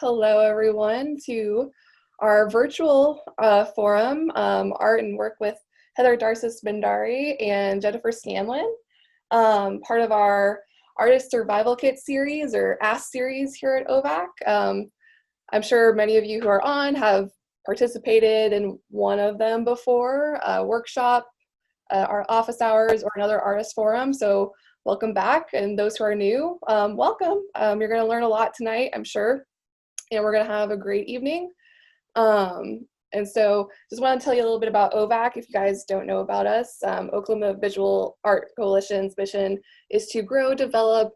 Hello, everyone, to our virtual forum, Art and Work with Heather Darcy Bhandari and Jennifer Scanlan, part of our Artist Survival Kit series or Ask series here at OVAC. I'm sure many of you who are on have participated in one of them before, a workshop, our office hours, or another artist forum. So welcome back, and those who are new, welcome. You're going to learn a lot tonight, I'm sure, and we're going to have a great evening. And so just want to tell you a little bit about OVAC if you guys don't know about us. Oklahoma Visual Art Coalition's mission is to grow, develop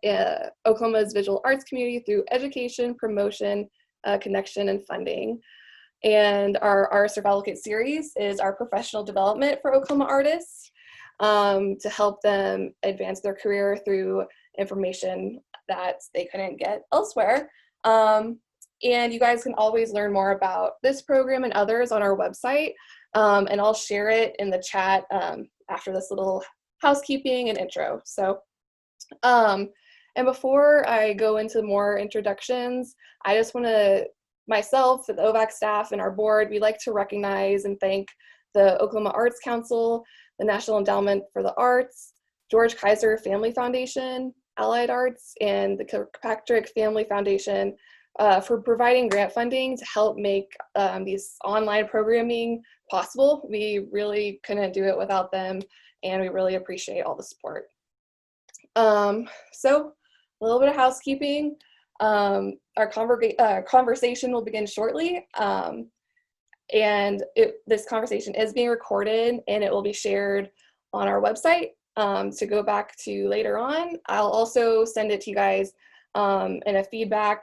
Oklahoma's visual arts community through education, promotion, connection, and funding. And our Survival Kit series is our professional development for Oklahoma artists to help them advance their career through information that they couldn't get elsewhere. And you guys can always learn more about this program and others on our website. And I'll share it in the chat after this little housekeeping and intro. So, and before I go into more introductions, I just want to, myself, the OVAC staff, and our board, we like to recognize and thank the Oklahoma Arts Council, the National Endowment for the Arts, George Kaiser Family Foundation, Allied Arts, and the Kirkpatrick Family Foundation for providing grant funding to help make these online programming possible. We really couldn't do it without them, and we really appreciate all the support. So a little bit of housekeeping. Our conversation will begin shortly, and this conversation is being recorded, and it will be shared on our website to go back to later on. I'll also send it to you guys in a feedback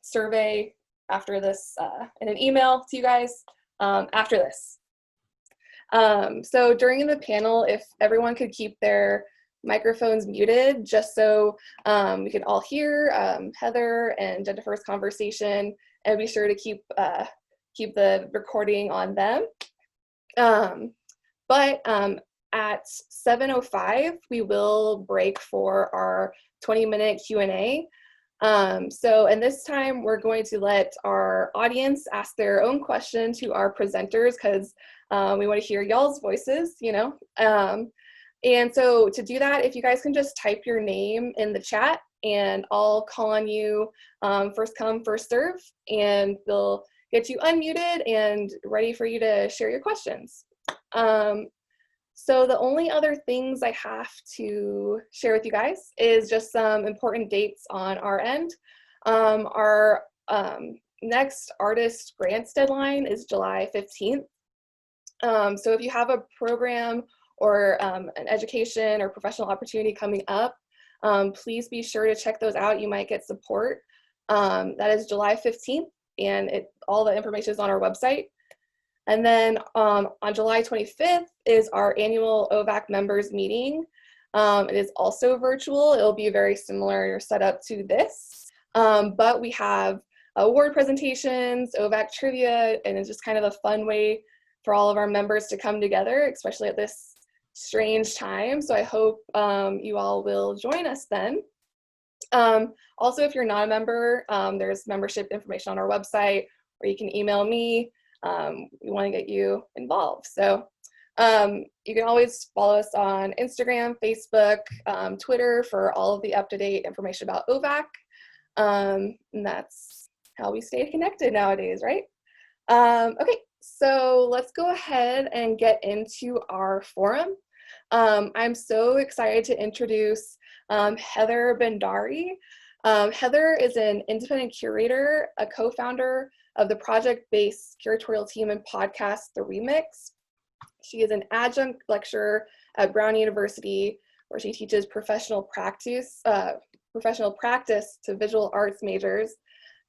survey after this, in an email to you guys after this. So during the panel, if everyone could keep their microphones muted, just so we can all hear Heather and Jennifer's conversation, and be sure to keep the recording on them. But at 7:05, we will break for our 20-minute Q&A. And this time we're going to let our audience ask their own question to our presenters, because we want to hear y'all's voices, you know. And so to do that, if you guys can just type your name in the chat, and I'll call on you first come, first serve, and we'll get you unmuted and ready for you to share your questions. So the only other things I have to share with you guys is just some important dates on our end. Our next artist grants deadline is July 15th. So if you have a program or an education or professional opportunity coming up, please be sure to check those out. You might get support. That is July 15th, and all the information is on our website. And then on July 25th is our annual OVAC members meeting. It is also virtual. It'll be very similar setup to this, but we have award presentations, OVAC trivia, and it's just kind of a fun way for all of our members to come together, especially at this strange time. So I hope you all will join us then. Also, if you're not a member, there's membership information on our website, or you can email me. We want to get you involved. So you can always follow us on Instagram, Facebook, Twitter for all of the up-to-date information about OVAC. And that's how we stay connected nowadays, right? Okay, so let's go ahead and get into our forum. I'm so excited to introduce Heather Bhandari. Heather is an independent curator, a co-founder of the project-based curatorial team and podcast, The Remix. She is an adjunct lecturer at Brown University, where she teaches professional practice to visual arts majors,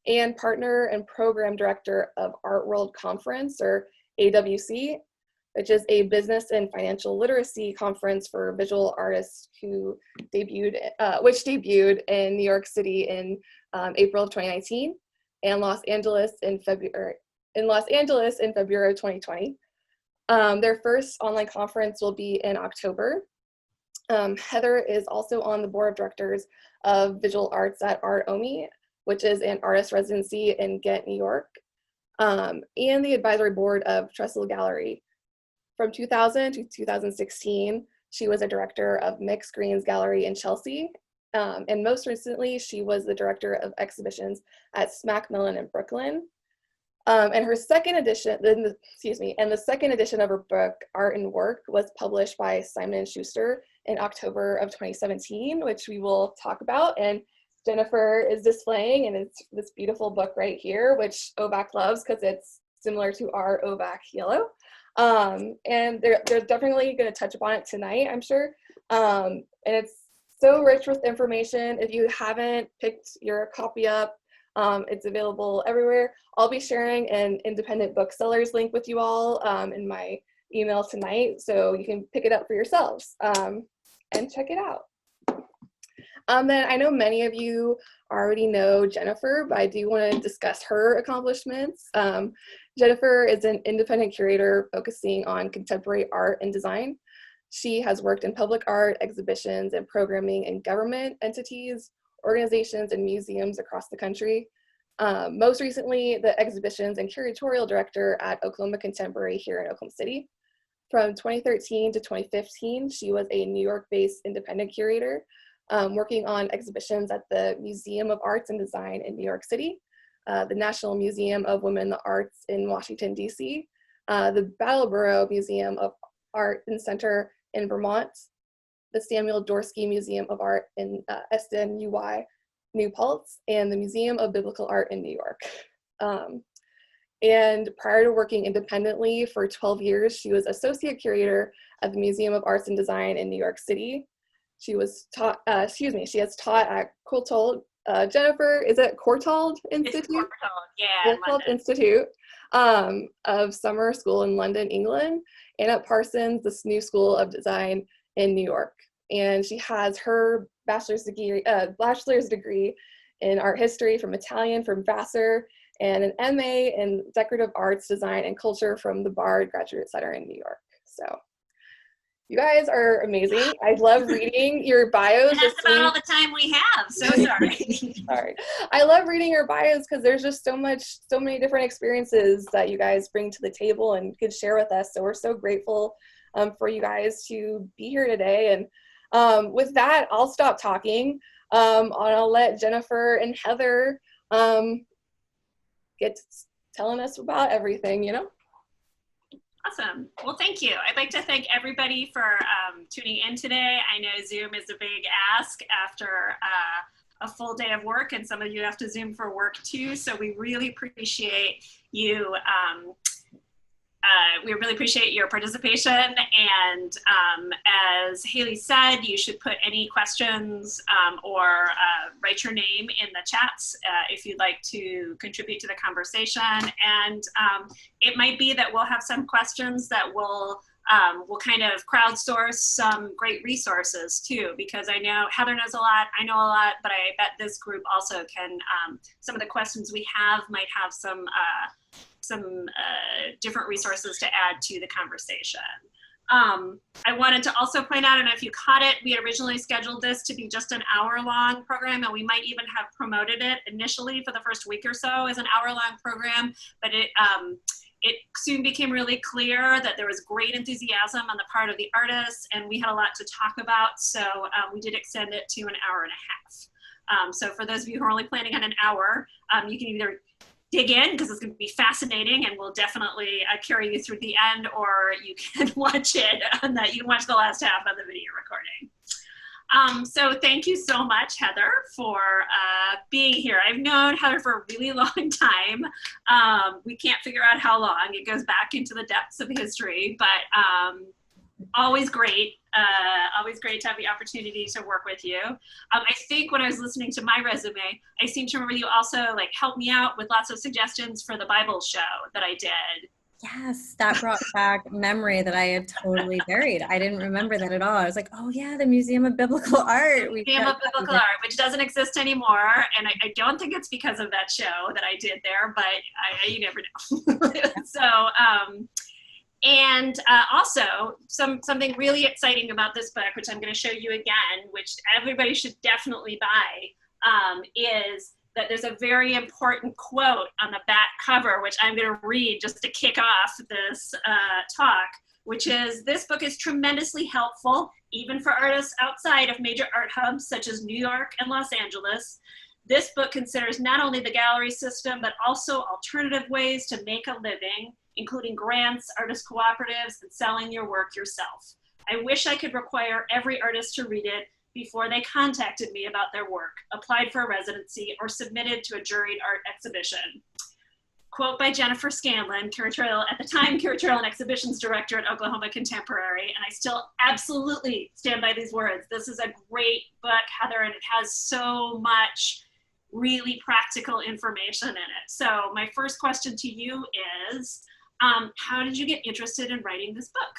and partner and program director of Art World Conference, or AWC, which is a business and financial literacy conference for visual artists which debuted in New York City in April of 2019. And Los Angeles in February of 2020. Their first online conference will be in October. Heather is also on the board of directors of visual arts at Art OMI, which is an artist residency in Ghent, New York, and the advisory board of Trestle Gallery. From 2000 to 2016, she was a director of Mixed Greens Gallery in Chelsea, and most recently, she was the director of exhibitions at Macmillan in Brooklyn. And her second edition, the second edition of her book, Art and Work, was published by Simon & Schuster in October of 2017, which we will talk about. And Jennifer is displaying, and it's this beautiful book right here, which OVAC loves because it's similar to our OVAC yellow. And they're definitely going to touch upon it tonight, I'm sure. And it's so rich with information. If you haven't picked your copy up, it's available everywhere. I'll be sharing an independent booksellers link with you all in my email tonight, so you can pick it up for yourselves and check it out. Then I know many of you already know Jennifer, but I do want to discuss her accomplishments. Jennifer is an independent curator focusing on contemporary art and design. She has worked in public art, exhibitions, and programming in government entities, organizations, and museums across the country. Most recently, the exhibitions and curatorial director at Oklahoma Contemporary here in Oklahoma City. From 2013 to 2015, she was a New York-based independent curator, working on exhibitions at the Museum of Arts and Design in New York City, the National Museum of Women in the Arts in Washington, D.C., the Brattleboro Museum of Art and Center in Vermont, the Samuel Dorsey Museum of Art in SNUY, New Paltz, and the Museum of Biblical Art in New York. And prior to working independently for 12 years, she was associate curator at the Museum of Arts and Design in New York City. She has taught at Courtauld, Jennifer, is it Courtauld Institute? It's Courtauld, yeah. Courtauld Institute of Summer School in London, England, and at Parsons, this new school of design in New York. And she has her bachelor's degree in art history from Italian from Vassar, and an MA in decorative arts, design, and culture from the Bard Graduate Center in New York. So you guys are amazing. I love reading your bios. And that's about all the time we have. So sorry. Sorry. I love reading your bios because there's just so many different experiences that you guys bring to the table and could share with us. So we're so grateful for you guys to be here today. And with that, I'll stop talking. And I'll let Jennifer and Heather get telling us about everything, you know? Awesome. Well, thank you. I'd like to thank everybody for tuning in today. I know Zoom is a big ask after a full day of work, and some of you have to Zoom for work too. So we really appreciate you. We really appreciate your participation. And as Haley said, you should put any questions or write your name in the chats if you'd like to contribute to the conversation. And it might be that we'll have some questions that we'll kind of crowdsource some great resources too, because I know Heather knows a lot, I know a lot, but I bet this group also can, some of the questions we have might have some different resources to add to the conversation. I wanted to also point out, I don't know if you caught it, we had originally scheduled this to be just an hour-long program, and we might even have promoted it initially for the first week or so as an hour-long program, but it soon became really clear that there was great enthusiasm on the part of the artists, and we had a lot to talk about, so we did extend it to an hour and a half. So for those of you who are only planning on an hour, you can either dig in because it's going to be fascinating and we'll definitely carry you through the end, or you can watch it on that. You can watch the last half of the video recording. So thank you so much, Heather, for being here. I've known Heather for a really long time. We can't figure out how long. It goes back into the depths of history, but always great. Always great to have the opportunity to work with you. I think when I was listening to my resume, I seem to remember you also like helped me out with lots of suggestions for the Bible show that I did. Yes, that brought back memory that I had totally buried. I didn't remember that at all. I was like, oh yeah, the Museum of Biblical Art. Museum of Biblical Art, which doesn't exist anymore. And I don't think it's because of that show that I did there, but you never know. So, and also something really exciting about this book, which I'm going to show you again, which everybody should definitely buy, is that there's a very important quote on the back cover, which I'm going to read just to kick off this talk, which is, "This book is tremendously helpful, even for artists outside of major art hubs such as New York and Los Angeles. This book considers not only the gallery system, but also alternative ways to make a living, including grants, artist cooperatives, and selling your work yourself. I wish I could require every artist to read it before they contacted me about their work, applied for a residency, or submitted to a juried art exhibition." Quote by Jennifer Scanlan, curatorial, at the time, curatorial and exhibitions director at Oklahoma Contemporary. And I still absolutely stand by these words. This is a great book, Heather, and it has so much really practical information in it. So my first question to you is, how did you get interested in writing this book?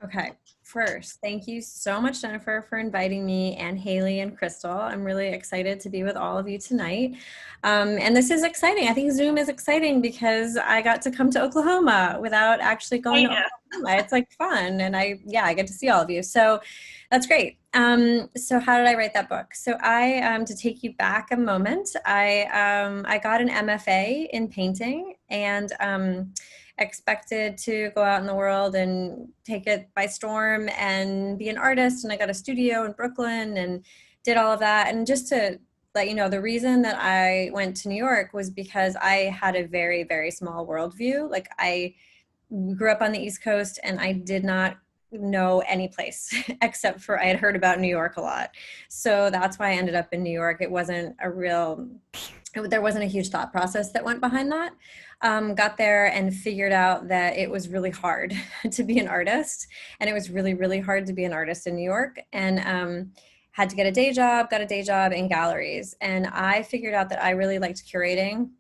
Okay, first, thank you so much, Jennifer, for inviting me, and Haley and Crystal. I'm really excited to be with all of you tonight. And this is exciting. I think Zoom is exciting because I got to come to Oklahoma without actually going to Oklahoma. It's like fun, and I get to see all of you. So that's great. So how did I write that book? So to take you back a moment, I got an MFA in painting, and expected to go out in the world and take it by storm and be an artist. And I got a studio in Brooklyn and did all of that. And just to let you know, the reason that I went to New York was because I had a very, very small worldview. Like, I grew up on the East Coast and I did not know any place except for I had heard about New York a lot. So that's why I ended up in New York. There wasn't a huge thought process that went behind that. Got there and figured out that it was really hard to be an artist, and it was really, really hard to be an artist in New York, and had to get a day job, got a day job in galleries. And I figured out that I really liked curating.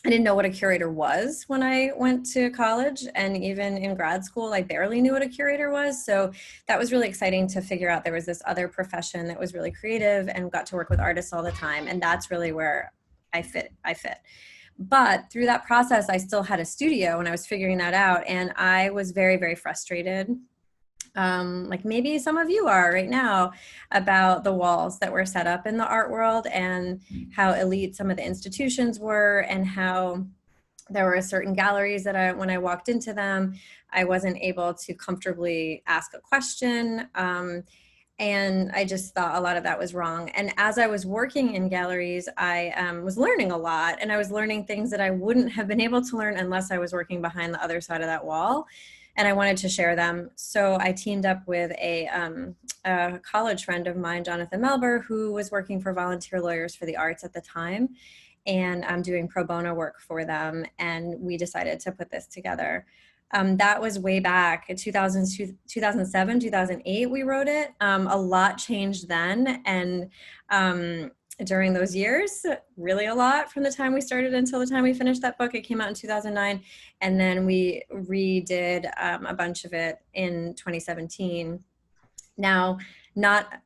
I didn't know what a curator was when I went to college, and even in grad school, I barely knew what a curator was. So that was really exciting to figure out there was this other profession that was really creative and got to work with artists all the time. And that's really where I fit. But through that process, I still had a studio and I was figuring that out. And I was very, very frustrated, like maybe some of you are right now, about the walls that were set up in the art world and how elite some of the institutions were, and how there were certain galleries that when I walked into them, I wasn't able to comfortably ask a question. And I just thought a lot of that was wrong. And as I was working in galleries, I was learning a lot, and I was learning things that I wouldn't have been able to learn unless I was working behind the other side of that wall. And I wanted to share them. So I teamed up with a college friend of mine, Jonathan Melber, who was working for Volunteer Lawyers for the Arts at the time, and I'm doing pro bono work for them. And we decided to put this together. That was way back in 2007, 2008, we wrote it. A lot changed then. And during those years, really a lot from the time we started until the time we finished that book. It came out in 2009. And then we redid a bunch of it in 2017. Now, not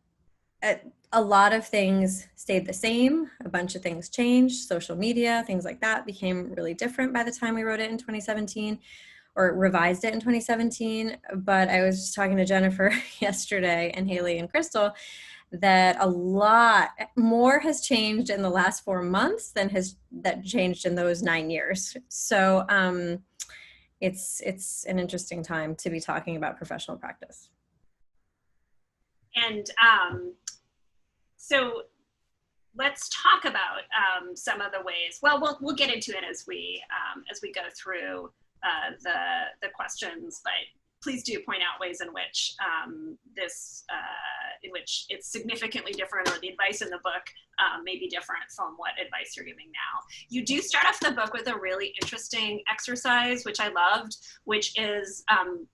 a lot of things stayed the same. A bunch of things changed. Social media, things like that became really different by the time we wrote it in 2017. Or revised it in 2017. But I was just talking to Jennifer yesterday, and Haley and Crystal, that a lot more has changed in the last 4 months than that changed in those 9 years. So it's an interesting time to be talking about professional practice. And so let's talk about some of the ways. Well, we'll get into it as we go through the questions, but please do point out ways in which in which it's significantly different, or the advice in the book may be different from what advice you're giving now. You do start off the book with a really interesting exercise, which I loved, which is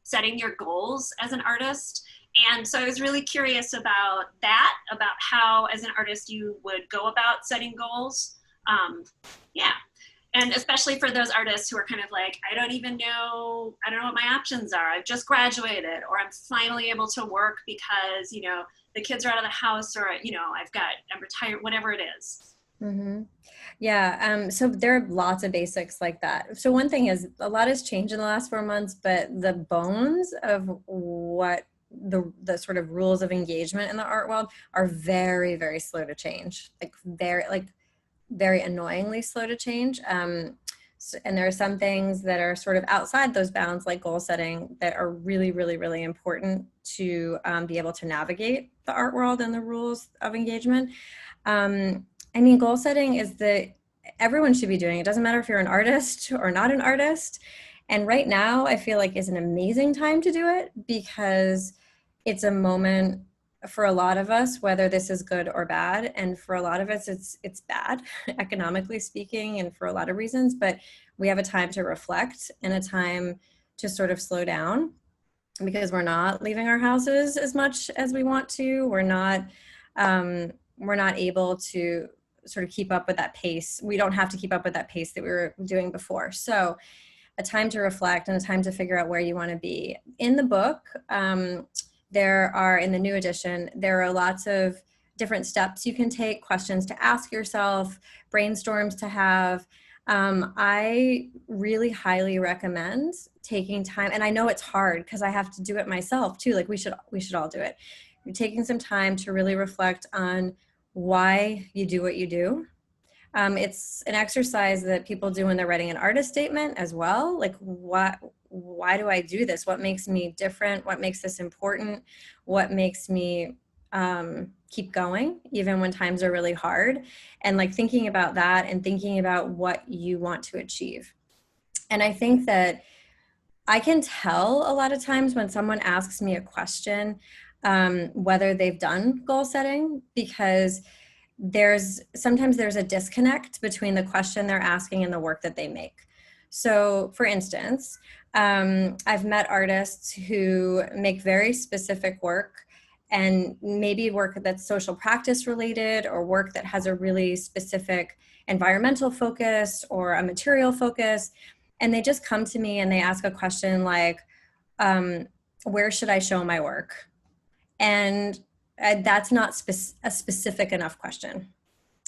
setting your goals as an artist. And so I was really curious about that, about how as an artist you would go about setting goals. And especially for those artists who are kind of like, I don't know what my options are. I've just graduated, or I'm finally able to work because, the kids are out of the house, or, I'm retired, whatever it is. Mm-hmm. Yeah. So there are lots of basics like that. So one thing is, a lot has changed in the last 4 months, but the bones of what the sort of rules of engagement in the art world are very, very slow to change. very annoyingly slow to change. And there are some things that are sort of outside those bounds, like goal setting, that are really, really, really important to be able to navigate the art world and the rules of engagement. I mean, goal setting is everyone should be doing. It doesn't matter if you're an artist or not an artist. And right now, I feel like is an amazing time to do it, because it's a moment for a lot of us, whether this is good or bad. And for a lot of us, it's bad, economically speaking, and for a lot of reasons. But we have a time to reflect and a time to sort of slow down, because we're not leaving our houses as much as we want to. We're not able to sort of keep up with that pace. We don't have to keep up with that pace that we were doing before. So a time to reflect and a time to figure out where you want to be. In the book, in the new edition, there are lots of different steps you can take, questions to ask yourself, brainstorms to have. I really highly recommend taking time, and I know it's hard because I have to do it myself too. Like we should all do it. You're taking some time to really reflect on why you do what you do. It's an exercise that people do when they're writing an artist statement as well. Like, why do I do this? What makes me different? What makes this important? What makes me keep going even when times are really hard? And like thinking about that and thinking about what you want to achieve. And I think that I can tell a lot of times when someone asks me a question, whether they've done goal setting, because sometimes there's a disconnect between the question they're asking and the work that they make. So for instance, I've met artists who make very specific work, and maybe work that's social practice related, or work that has a really specific environmental focus or a material focus. And they just come to me and they ask a question like, where should I show my work? And that's not a specific enough question.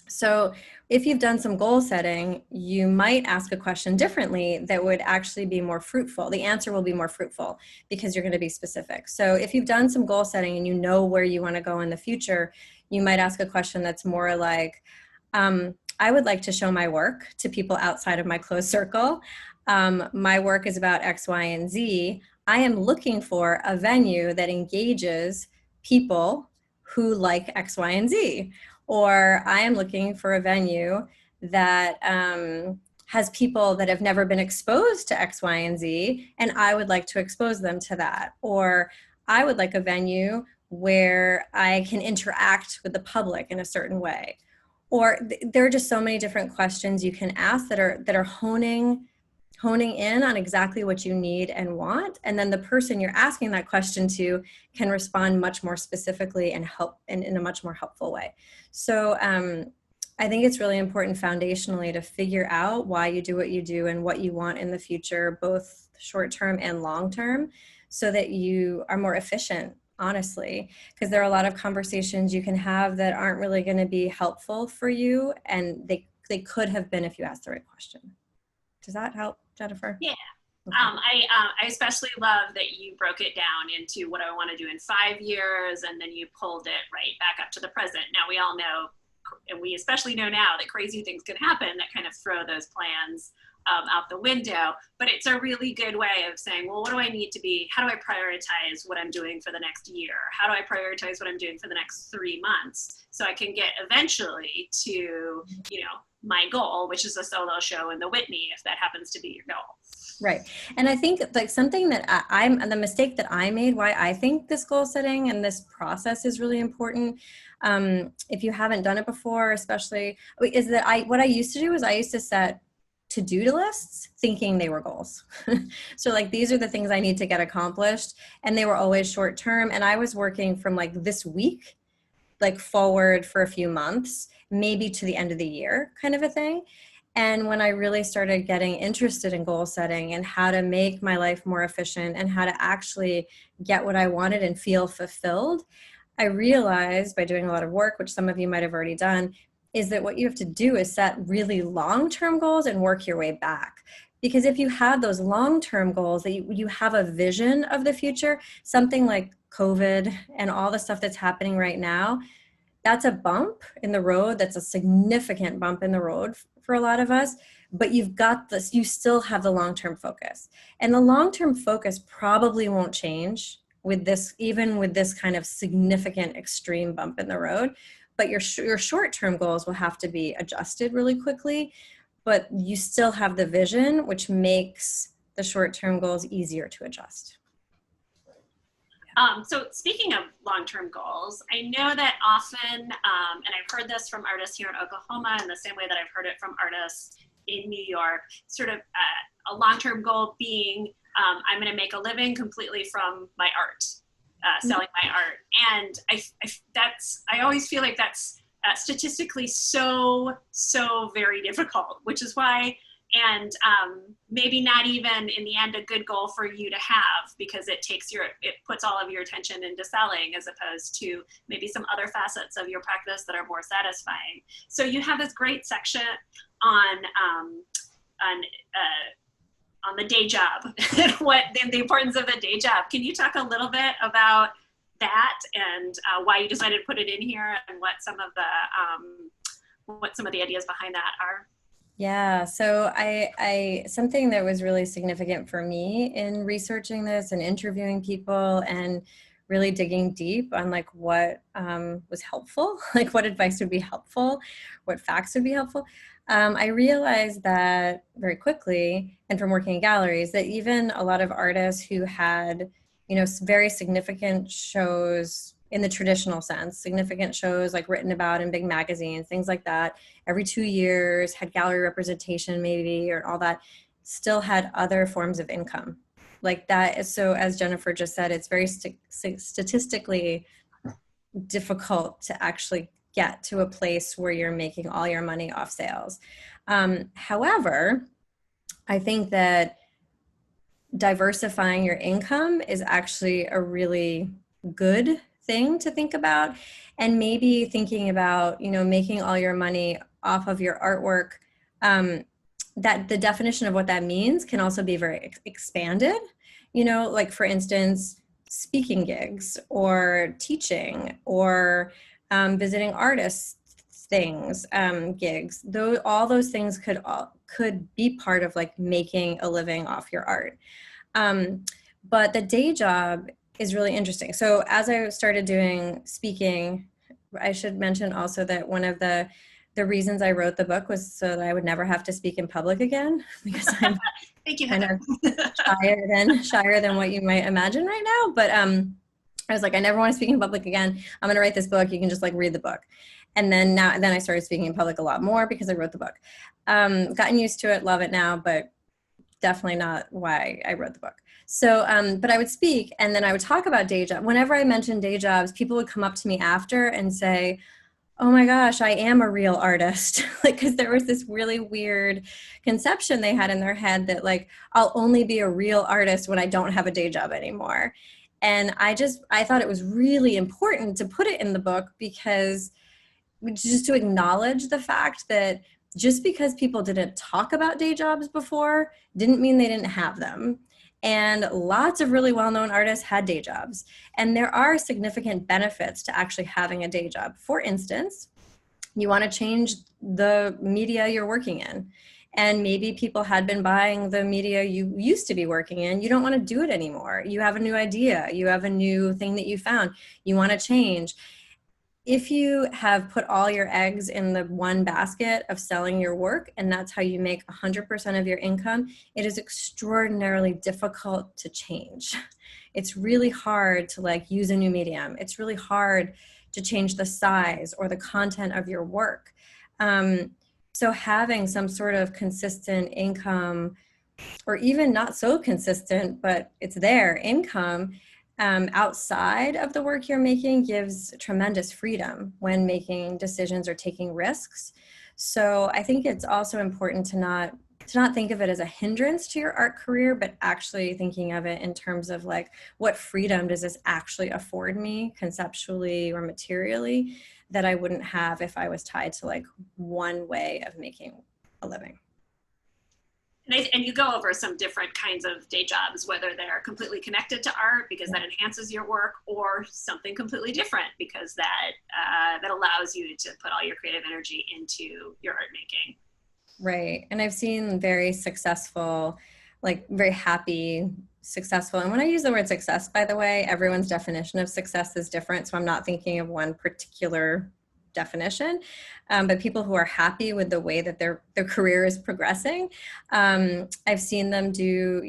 So if you've done some goal setting, you might ask a question differently that would actually be more fruitful. The answer will be more fruitful because you're going to be specific. So if you've done some goal setting and you know where you want to go in the future, you might ask a question that's more like, I would like to show my work to people outside of my close circle. My work is about X, Y, and Z. I am looking for a venue that engages people who like X, Y, and Z. Or I am looking for a venue that has people that have never been exposed to X, Y, and Z, and I would like to expose them to that. Or I would like a venue where I can interact with the public in a certain way. Or there are just so many different questions you can ask that are honing in on exactly what you need and want. And then the person you're asking that question to can respond much more specifically and help in a much more helpful way. So I think it's really important foundationally to figure out why you do what you do and what you want in the future, both short-term and long-term, so that you are more efficient, honestly, because there are a lot of conversations you can have that aren't really going to be helpful for you, and they could have been if you asked the right question. Does that help, Jennifer? Yeah. Okay. I especially love that you broke it down into what I want to do in 5 years, and then you pulled it right back up to the present. Now we all know, and we especially know now, that crazy things can happen that kind of throw those plans out the window. But it's a really good way of saying, well, what do I need to be? How do I prioritize what I'm doing for the next year? How do I prioritize what I'm doing for the next 3 months so I can get eventually to, my goal, which is a solo show in the Whitney, if that happens to be your goal. Right. And I think like something that the mistake that I made, why I think this goal setting and this process is really important, if you haven't done it before, especially, is that what I used to do is I used to set to-do lists thinking they were goals. So like, these are the things I need to get accomplished. And they were always short term. And I was working from like this week, like forward for a few months, maybe to the end of the year kind of a thing. And when I really started getting interested in goal setting and how to make my life more efficient and how to actually get what I wanted and feel fulfilled, I realized by doing a lot of work, which some of you might have already done, is that what you have to do is set really long-term goals and work your way back. Because if you have those long-term goals, that you have a vision of the future, something like COVID and all the stuff that's happening right now, that's a bump in the road. That's a significant bump in the road for a lot of us, but you've got this, you still have the long-term focus. And the long-term focus probably won't change with this, even with this kind of significant extreme bump in the road, but your short-term goals will have to be adjusted really quickly, but you still have the vision, which makes the short-term goals easier to adjust. So speaking of long-term goals, I know that often, and I've heard this from artists here in Oklahoma in the same way that I've heard it from artists in New York, sort of a long-term goal being, I'm going to make a living completely from my art, selling my art. And I always feel like that's statistically so very difficult, which is why, and maybe not even in the end a good goal for you to have, because it puts all of your attention into selling as opposed to maybe some other facets of your practice that are more satisfying. So you have this great section on the day job and what the importance of the day job. Can you talk a little bit about that and why you decided to put it in here and what some of the ideas behind that are? Yeah, so I something that was really significant for me in researching this and interviewing people and really digging deep on like what was helpful, like what advice would be helpful, what facts would be helpful. I realized that very quickly, and from working in galleries, that even a lot of artists who had, you know, very significant shows in the traditional sense, significant shows like written about in big magazines, things like that, every 2 years, had gallery representation maybe, or all that, still had other forms of income. Like that. So as Jennifer just said, it's very statistically difficult to actually get to a place where you're making all your money off sales. However, I think that diversifying your income is actually a really good thing to think about, and maybe thinking about, you know, making all your money off of your artwork, that the definition of what that means can also be very expanded, you know, like for instance, speaking gigs or teaching or visiting artists things, gigs, all those things could be part of like making a living off your art. But the day job is really interesting. So as I started doing speaking, I should mention also that one of the reasons I wrote the book was so that I would never have to speak in public again, because I'm Thank you, kind of shyer than what you might imagine right now. But I was like, I never want to speak in public again. I'm going to write this book. You can just like read the book. And then I started speaking in public a lot more because I wrote the book. Gotten used to it, love it now, but definitely not why I wrote the book. So, but I would speak and then I would talk about day job. Whenever I mentioned day jobs, people would come up to me after and say, oh my gosh, I am a real artist. Like, because there was this really weird conception they had in their head that like, I'll only be a real artist when I don't have a day job anymore. And I thought it was really important to put it in the book, because just to acknowledge the fact that just because people didn't talk about day jobs before didn't mean they didn't have them. And lots of really well-known artists had day jobs. And there are significant benefits to actually having a day job. For instance, you want to change the media you're working in. And maybe people had been buying the media you used to be working in. You don't want to do it anymore. You have a new idea. You have a new thing that you found. You want to change. If you have put all your eggs in the one basket of selling your work, and that's how you make 100% of your income, it is extraordinarily difficult to change. It's really hard to like use a new medium. It's really hard to change the size or the content of your work. So having some sort of consistent income, or even not so consistent, but it's there, income, outside of the work you're making gives tremendous freedom when making decisions or taking risks. So I think it's also important to not think of it as a hindrance to your art career, but actually thinking of it in terms of like, what freedom does this actually afford me conceptually or materially that I wouldn't have if I was tied to like one way of making a living. And you go over some different kinds of day jobs, whether they're completely connected to art because that enhances your work, or something completely different because that allows you to put all your creative energy into your art making. Right. And I've seen very successful, like very happy, successful. And when I use the word success, by the way, everyone's definition of success is different. So I'm not thinking of one particular definition, but people who are happy with the way that their career is progressing. I've seen them do,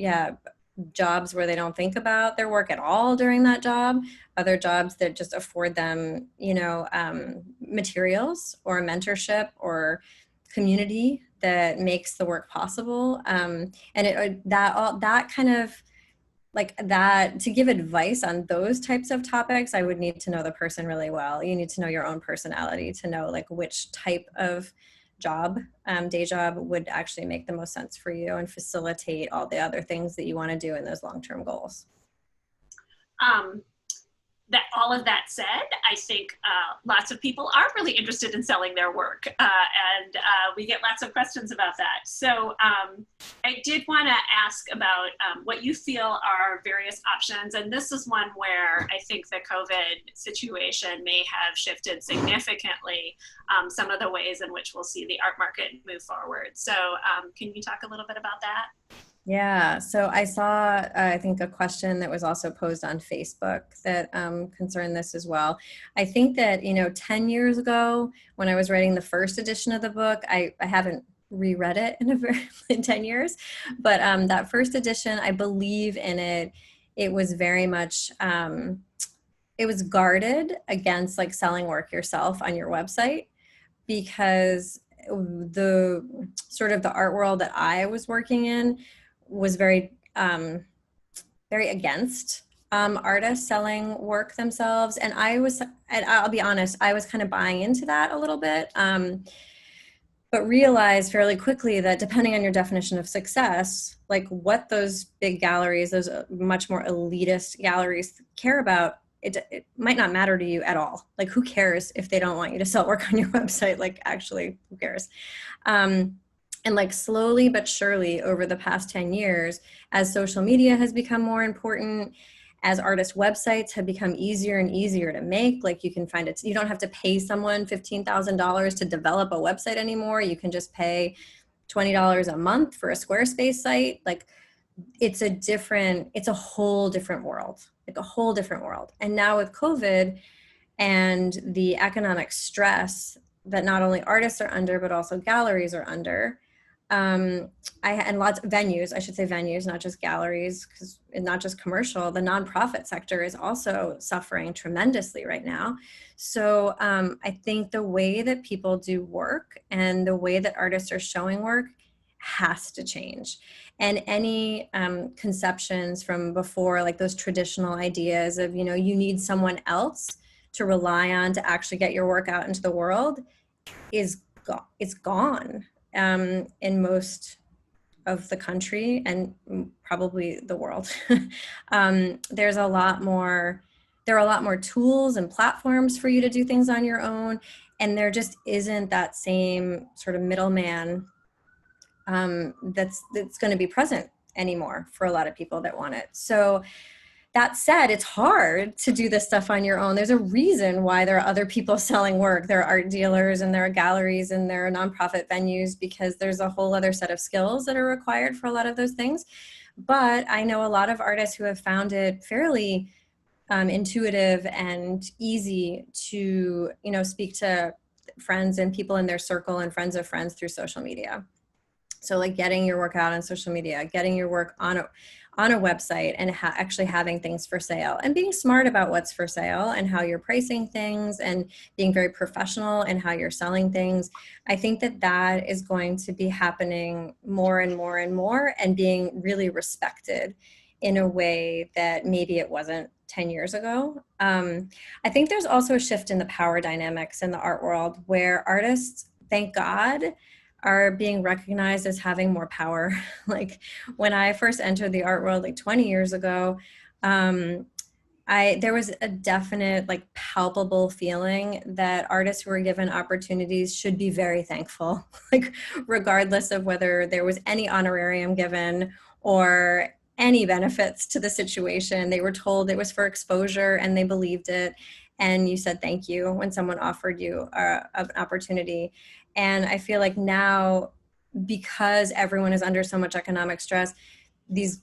jobs where they don't think about their work at all during that job, other jobs that just afford them, materials or mentorship or community that makes the work possible. And that kind of like that, to give advice on those types of topics, I would need to know the person really well. You need to know your own personality to know like which type of job, day job would actually make the most sense for you and facilitate all the other things that you want to do in those long-term goals. That all of that said, I think lots of people are really interested in selling their work, and we get lots of questions about that. So I did want to ask about what you feel are various options, and this is one where I think the COVID situation may have shifted significantly some of the ways in which we'll see the art market move forward. So can you talk a little bit about that? Yeah, so I saw, I think, a question that was also posed on Facebook that concerned this as well. I think that, 10 years ago, when I was writing the first edition of the book, I haven't reread it in 10 years, but that first edition, I believe in it. It was very much, it was guarded against like selling work yourself on your website, because the sort of the art world that I was working in was very against artists selling work themselves. And I'll be honest, I was kind of buying into that a little bit, but realized fairly quickly that depending on your definition of success, like what those big galleries, those much more elitist galleries care about, it might not matter to you at all. Like, who cares if they don't want you to sell work on your website? Like, actually, who cares? And like slowly but surely over the past 10 years, as social media has become more important, as artist websites have become easier and easier to make, like you can find it, you don't have to pay someone $15,000 to develop a website anymore. You can just pay $20 a month for a Squarespace site. Like it's a whole different world, like a whole different world. And now with COVID and the economic stress that not only artists are under, but also galleries are under, and lots of venues, I should say venues, not just galleries, because not just commercial, the nonprofit sector is also suffering tremendously right now. So I think the way that people do work and the way that artists are showing work has to change. And any conceptions from before, like those traditional ideas of, you need someone else to rely on to actually get your work out into the world it's gone. In most of the country and probably the world. There are a lot more tools and platforms for you to do things on your own. And there just isn't that same sort of middleman that's going to be present anymore for a lot of people that want it. So that said, it's hard to do this stuff on your own. There's a reason why there are other people selling work. There are art dealers and there are galleries and there are nonprofit venues, because there's a whole other set of skills that are required for a lot of those things. But I know a lot of artists who have found it fairly intuitive and easy to, speak to friends and people in their circle and friends of friends through social media. So like getting your work out on social media, getting your work on a website, and actually having things for sale, and being smart about what's for sale and how you're pricing things, and being very professional in how you're selling things. I think that is going to be happening more and more and more, and being really respected in a way that maybe it wasn't 10 years ago. I think there's also a shift in the power dynamics in the art world, where artists, thank God, are being recognized as having more power. Like when I first entered the art world like 20 years ago, I There was a definite, like, palpable feeling that artists who were given opportunities should be very thankful, like, regardless of whether there was any honorarium given or any benefits to the situation. They were told it was for exposure and they believed it. And you said thank you when someone offered you an opportunity. And I feel like now, because everyone is under so much economic stress, these,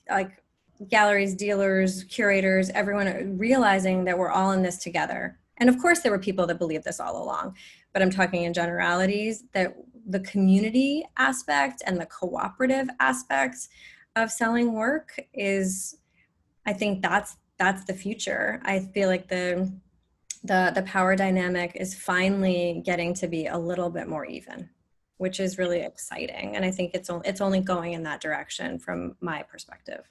like, galleries, dealers, curators, everyone realizing that we're all in this together. And of course, there were people that believed this all along, but I'm talking in generalities, that the community aspect and the cooperative aspects of selling work is, I think that's the future. I feel like the power dynamic is finally getting to be a little bit more even, which is really exciting. And I think it's only going in that direction from my perspective.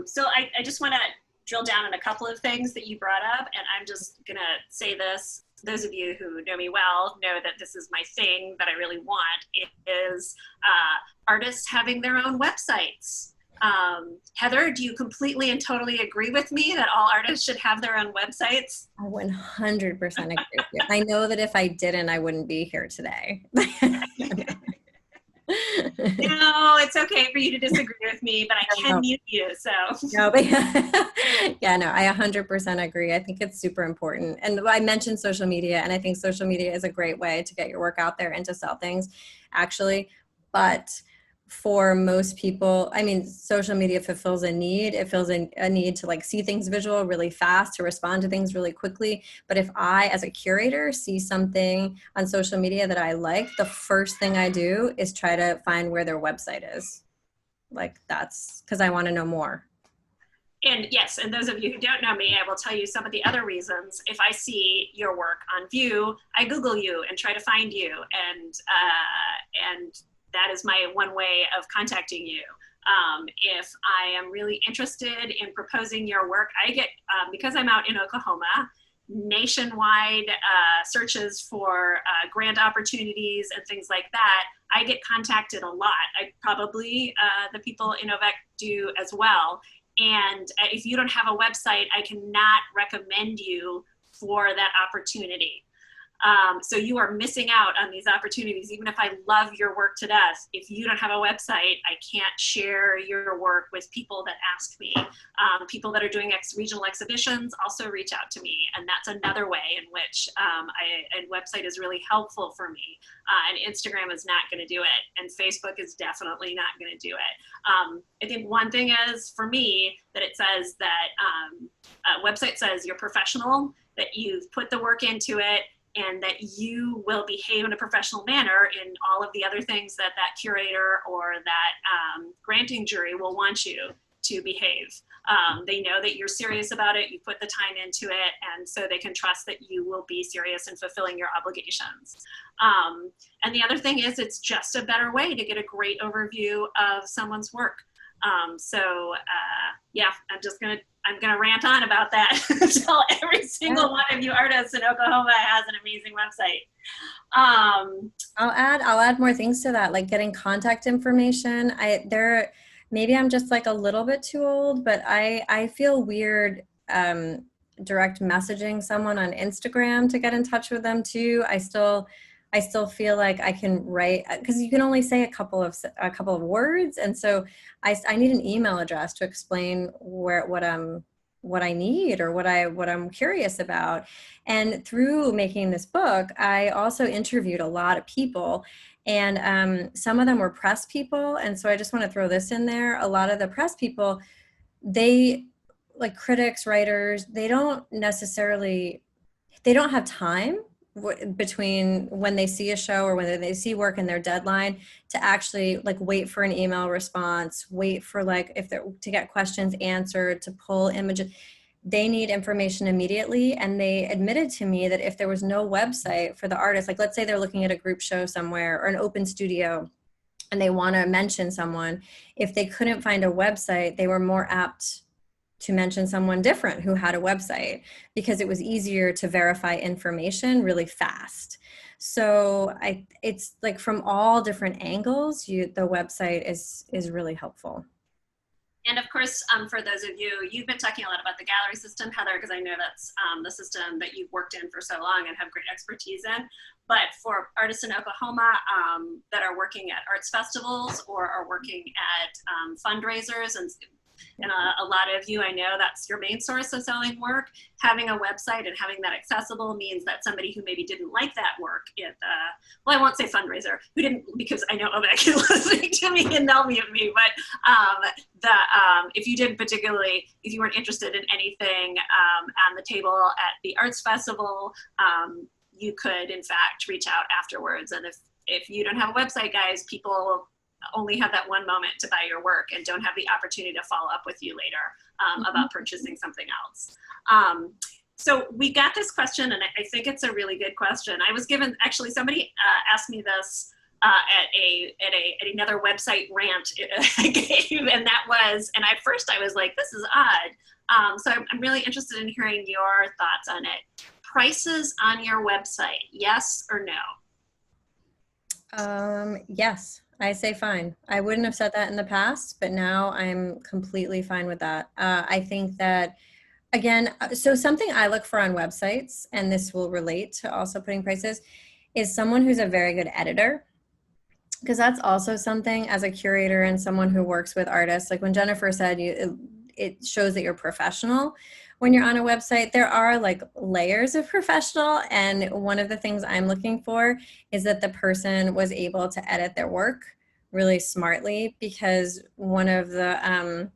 So I just want to drill down on a couple of things that you brought up, and I'm just gonna say this. Those of you who know me well know that this is my thing that I really want. It is artists having their own websites. Heather, do you completely and totally agree with me that all artists should have their own websites? I 100% agree with you. I know that if I didn't, I wouldn't be here today. No, it's okay for you to disagree with me, but I can mute you, so. No, but yeah, no, I 100% agree. I think it's super important. And I mentioned social media, and I think social media is a great way to get your work out there and to sell things, actually. But for most people, I mean, social media fulfills a need. It fills a need to, like, see things visual really fast, to respond to things really quickly. But if I, as a curator, see something on social media that I like, the first thing I do is try to find where their website is. Like, that's because I want to know more. And yes, and those of you who don't know me, I will tell you some of the other reasons. If I see your work on View, I Google you and try to find you, and that is my one way of contacting you. If I am really interested in proposing your work, I get, because I'm out in Oklahoma, nationwide searches for grant opportunities and things like that. I get contacted a lot. I probably, the people in OVEC do as well. And if you don't have a website, I cannot recommend you for that opportunity. So you are missing out on these opportunities. Even if I love your work to death, if you don't have a website, I can't share your work with people that ask me. People that are doing regional exhibitions also reach out to me, and that's another way in which a website is really helpful for me. And Instagram is not going to do it, and Facebook is definitely not going to do it. I think one thing is, for me, that it says that a website says you're professional, that you've put the work into it, and that you will behave in a professional manner in all of the other things that that curator or that granting jury will want you to behave. They know that you're serious about it, you put the time into it, and so they can trust that you will be serious in fulfilling your obligations. And the other thing is, it's just a better way to get a great overview of someone's work. Yeah, I'm gonna rant on about that until every single one of you artists in Oklahoma has an amazing website. I'll add more things to that, like getting contact information. Maybe I'm just, like, a little bit too old, but I feel weird direct messaging someone on Instagram to get in touch with them too. I still feel like I can write, because you can only say a couple of words, and so I need an email address to explain what I need or what I'm curious about. And through making this book, I also interviewed a lot of people, and some of them were press people. And so I just want to throw this in there. A lot of the press people, they, like critics, writers, they don't have time between when they see a show or when they see work and their deadline to actually, like, wait for an email response, wait for, like, to get questions answered, to pull images. They need information immediately. And they admitted to me that if there was no website for the artist, like, let's say they're looking at a group show somewhere or an open studio and they want to mention someone, if they couldn't find a website, they were more apt to mention someone different who had a website, because it was easier to verify information really fast. So it's like, from all different angles, the website is really helpful. And of course, for those of you, you've been talking a lot about the gallery system, Heather, because I know that's the system that you've worked in for so long and have great expertise in. But for artists in Oklahoma that are working at arts festivals or are working at fundraisers, and a lot of you, I know that's your main source of selling work, having a website and having that accessible means that somebody who maybe didn't like that work at well, I won't say fundraiser, who didn't, because I know Obek is listening to me and they'll mute me, but if you didn't particularly, if you weren't interested in anything on the table at the arts festival, you could in fact reach out afterwards. And if you don't have a website, guys, people only have that one moment to buy your work and don't have the opportunity to follow up with you later about purchasing something else. So we got this question, and I think it's a really good question. I was given, actually somebody asked me this at another website rant I gave, and that was, and at first I was like, this is odd. So I'm really interested in hearing your thoughts on it. Prices on your website, yes or no? Yes. I say fine. I wouldn't have said that in the past, but now I'm completely fine with that. I think that, again, so something I look for on websites, and this will relate to also putting prices, is someone who's a very good editor. Because that's also something as a curator and someone who works with artists, like when Jennifer said, it shows that you're professional. When you're on a website, there are like layers of professional. And one of the things I'm looking for is that the person was able to edit their work really smartly, because one of the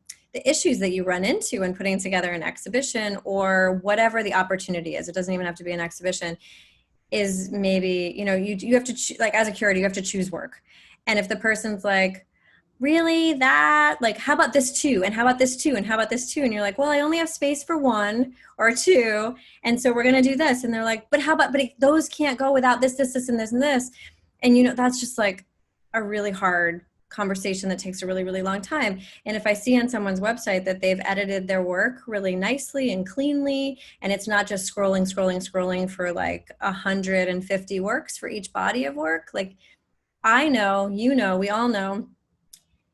issues that you run into when putting together an exhibition or whatever the opportunity is, it doesn't even have to be an exhibition, is maybe, you have to, like as a curator, you have to choose work. And if the person's like, really, that, like, how about this too? And how about this too? And how about this too? And you're like, well, I only have space for one or two. And so we're going to do this. And they're like, but how about, but those can't go without this, this, this, and this, and this. And, that's just like a really hard conversation that takes a really, really long time. And if I see on someone's website that they've edited their work really nicely and cleanly, and it's not just scrolling for like 150 works for each body of work, like I know, we all know,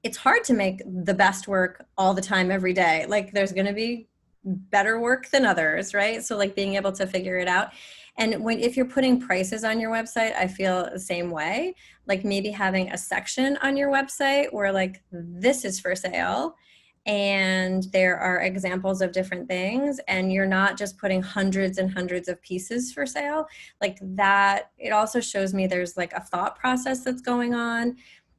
it's hard to make the best work all the time, every day. Like there's going to be better work than others, right? So like being able to figure it out. And if you're putting prices on your website, I feel the same way. Like maybe having a section on your website where like, this is for sale, and there are examples of different things, and you're not just putting hundreds and hundreds of pieces for sale. Like that, it also shows me there's like a thought process that's going on,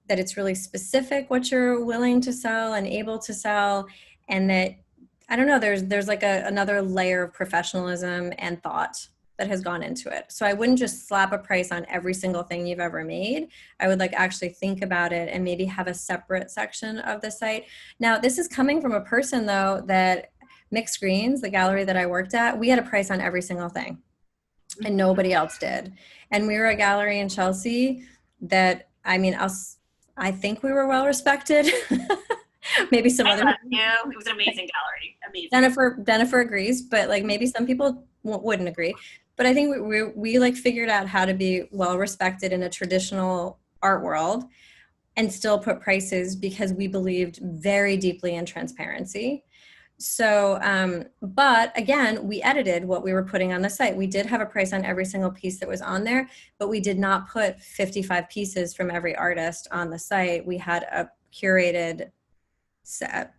that it's really specific what you're willing to sell and able to sell, and that, I don't know, there's like another layer of professionalism and thought that has gone into it. So I wouldn't just slap a price on every single thing you've ever made. I would like actually think about it and maybe have a separate section of the site. Now, this is coming from a person though that Mixed Greens, the gallery that I worked at, we had a price on every single thing and nobody else did. And we were a gallery in Chelsea that, I think we were well respected. Maybe some other. Yeah, it was an amazing gallery. Amazing. Jennifer agrees, but like maybe some people wouldn't agree. But I think we like figured out how to be well respected in a traditional art world and still put prices, because we believed very deeply in transparency. So, but again, we edited what we were putting on the site. We did have a price on every single piece that was on there, but we did not put 55 pieces from every artist on the site. We had a curated set,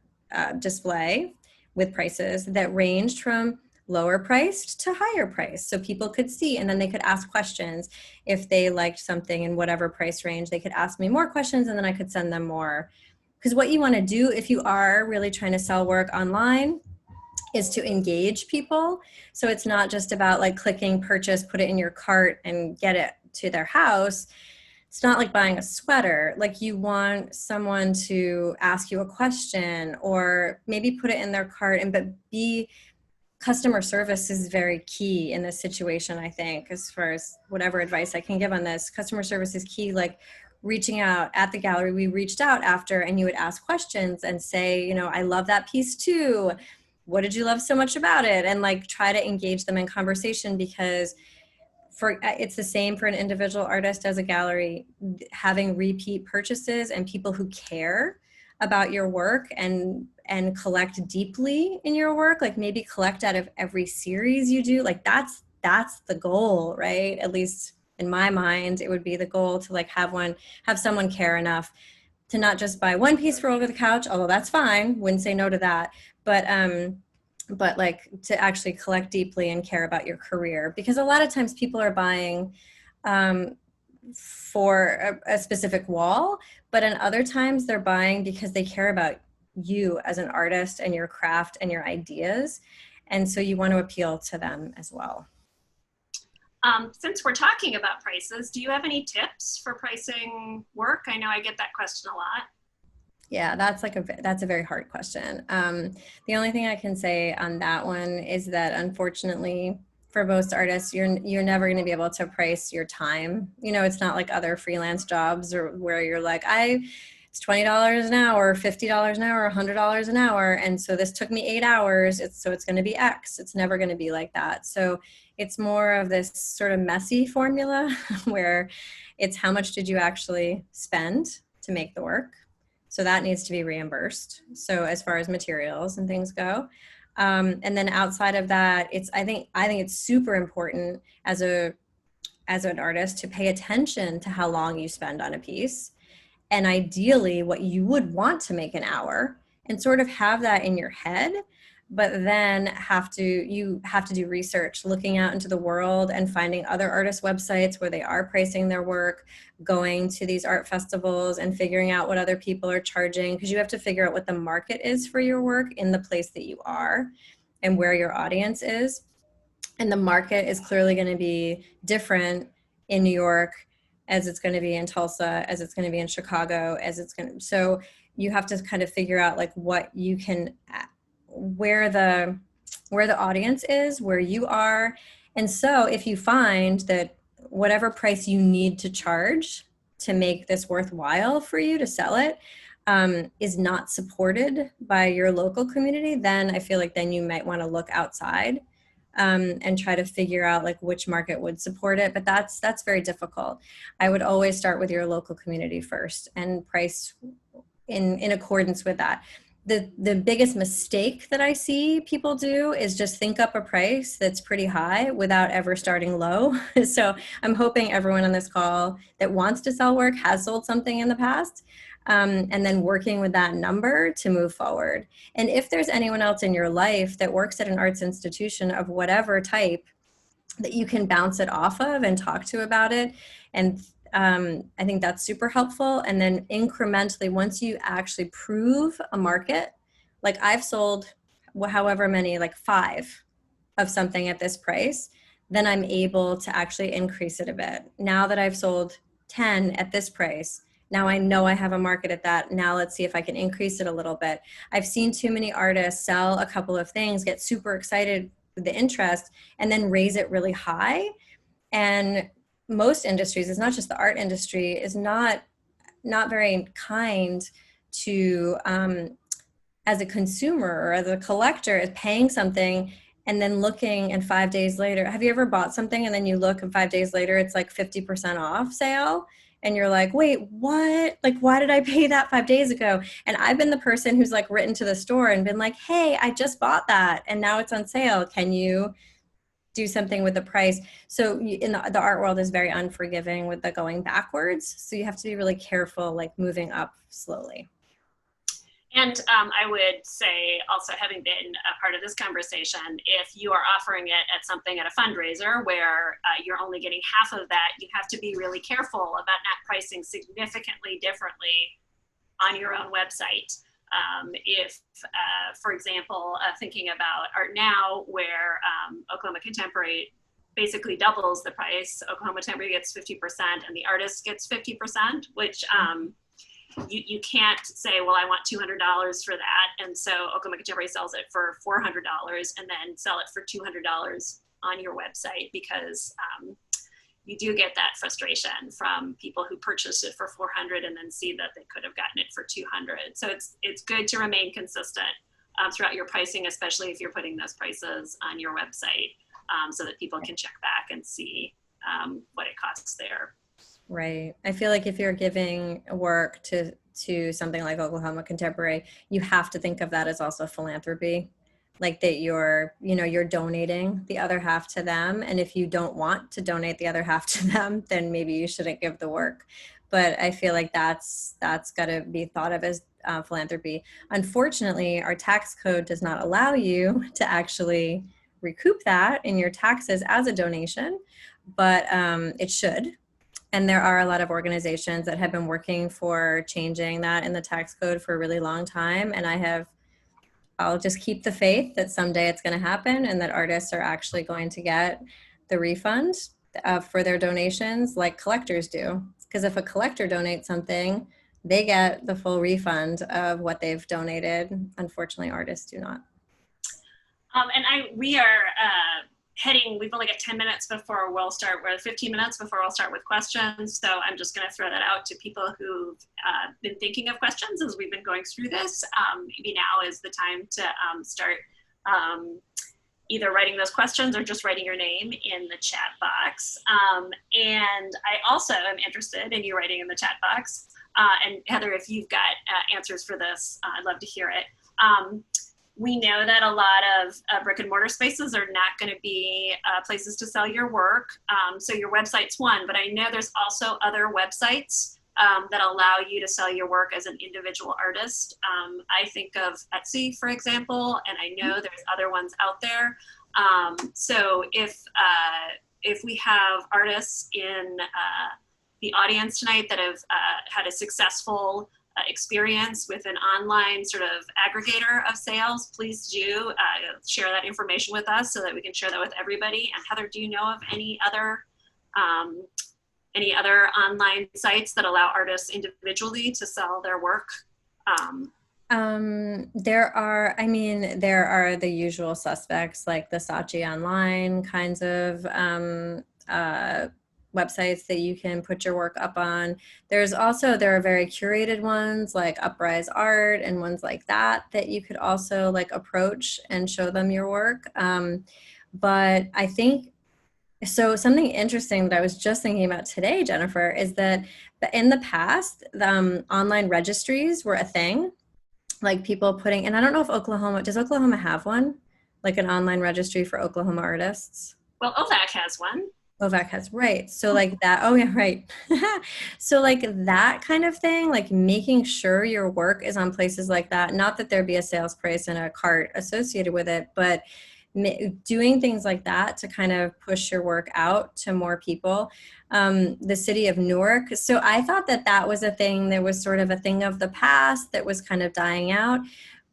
display with prices that ranged from lower priced to higher priced, so people could see, and then they could ask questions. If they liked something in whatever price range, they could ask me more questions, and then I could send them more. Because what you want to do if you are really trying to sell work online is to engage people. So it's not just about like clicking purchase, put it in your cart and get it to their house. It's not like buying a sweater. Like you want someone to ask you a question or maybe put it in their cart, but customer service is very key in this situation, I think, as far as whatever advice I can give on this. Customer service is key. Like reaching out at the gallery, we reached out after, and you would ask questions and say, I love that piece too. What did you love so much about it? And like try to engage them in conversation, because it's the same for an individual artist as a gallery. Having repeat purchases and people who care about your work and collect deeply in your work, like maybe collect out of every series you do, like that's the goal, right? At least in my mind, it would be the goal to like have someone care enough to not just buy one piece for over the couch, although that's fine, wouldn't say no to that, but like to actually collect deeply and care about your career, because a lot of times people are buying for a specific wall, but in other times they're buying because they care about you as an artist and your craft and your ideas, and so you want to appeal to them as well. Since we're talking about prices, do you have any tips for pricing work? I know I get that question a lot. Yeah, that's a very hard question. The only thing I can say on that one is that unfortunately, for most artists, you're never going to be able to price your time. You know, it's not like other freelance jobs or where you're like, it's $20 an hour, $50 an hour, $100 an hour, and so this took me 8 hours. So it's going to be X. It's never going to be like that. So it's more of this sort of messy formula where it's how much did you actually spend to make the work. So that needs to be reimbursed. So as far as materials and things go. And then outside of that, I think it's super important as an artist to pay attention to how long you spend on a piece, and ideally what you would want to make an hour, and sort of have that in your head, but then you have to do research, looking out into the world and finding other artists' websites where they are pricing their work, going to these art festivals and figuring out what other people are charging, because you have to figure out what the market is for your work in the place that you are and where your audience is. And the market is clearly going to be different in New York as it's going to be in Tulsa, as it's going to be in Chicago, so you have to kind of figure out like what you can, where the audience is, where you are. And so if you find that whatever price you need to charge to make this worthwhile for you to sell it is not supported by your local community, then I feel like then you might want to look outside and try to figure out like which market would support it. But that's very difficult. I would always start with your local community first and price in accordance with that. The biggest mistake that I see people do is just think up a price that's pretty high without ever starting low. So I'm hoping everyone on this call that wants to sell work has sold something in the past, and then working with that number to move forward. And if there's anyone else in your life that works at an arts institution of whatever type that you can bounce it off of and talk to about it, and I think that's super helpful. And then incrementally, once you actually prove a market, like I've sold however many, like 5 of something at this price, then I'm able to actually increase it a bit. Now that I've sold 10 at this price, now I know I have a market at that. Now let's see if I can increase it a little bit. I've seen too many artists sell a couple of things, get super excited with the interest, and then raise it really high. And most industries, it's not just the art industry, is not very kind to, as a consumer or as a collector, is paying something and then looking, and 5 days later, have you ever bought something and then you look and 5 days later it's like 50% off sale? And you're like, wait, what? Like, why did I pay that 5 days ago? And I've been the person who's like written to the store and been like, hey, I just bought that and now it's on sale. Can you do something with the price? So in the art world is very unforgiving with the going backwards. So you have to be really careful, like moving up slowly. And I would say also, having been a part of this conversation, if you are offering it at something at a fundraiser where you're only getting half of that, you have to be really careful about not pricing significantly differently on your own website. If, for example, thinking about Art Now, where Oklahoma Contemporary basically doubles the price, Oklahoma Contemporary gets 50% and the artist gets 50%, which you can't say, well, I want $200 for that. And so Oklahoma Contemporary sells it for $400 and then sell it for $200 on your website, because you do get that frustration from people who purchased it for $400 and then see that they could have gotten it for $200. So it's good to remain consistent throughout your pricing, especially if you're putting those prices on your website, so that people can check back and see what it costs there. Right. I feel like if you're giving work to to something like Oklahoma Contemporary, you have to think of that as also philanthropy, like that you're donating the other half to them. And if you don't want to donate the other half to them, then maybe you shouldn't give the work. But I feel like that's got to be thought of as philanthropy. Unfortunately, our tax code does not allow you to actually recoup that in your taxes as a donation, but it should. And there are a lot of organizations that have been working for changing that in the tax code for a really long time. And I'll just keep the faith that someday it's going to happen and that artists are actually going to get the refund for their donations like collectors do. Because if a collector donates something, they get the full refund of what they've donated. Unfortunately, artists do not. We are we've only got 10 minutes before we'll start, or 15 minutes before we'll start with questions. So I'm just going to throw that out to people who've been thinking of questions as we've been going through this. Maybe now is the time to start either writing those questions or just writing your name in the chat box. And I also am interested in you writing in the chat box. And Heather, if you've got answers for this, I'd love to hear it. We know that a lot of brick and mortar spaces are not going to be places to sell your work. So your website's one, but I know there's also other websites that allow you to sell your work as an individual artist. I think of Etsy, for example, and I know there's other ones out there. So if we have artists in the audience tonight that have had a successful experience with an online sort of aggregator of sales, please do share that information with us so that we can share that with everybody. And Heather, do you know of any other online sites that allow artists individually to sell their work? There are the usual suspects like the Saatchi Online kinds of websites that you can put your work up on. There are very curated ones like Uprise Art and ones like that you could also like approach and show them your work. But I think, so something interesting that I was just thinking about today, Jennifer, is that in the past, online registries were a thing, like people putting, and I don't know if does Oklahoma have one? Like an online registry for Oklahoma artists? Well, OVAC has one. OVAC has, right. So like that, oh yeah, right. So like that kind of thing, like making sure your work is on places like that, not that there be a sales price and a cart associated with it, but doing things like that to kind of push your work out to more people. The city of Newark. So I thought that was a thing that was sort of a thing of the past that was kind of dying out.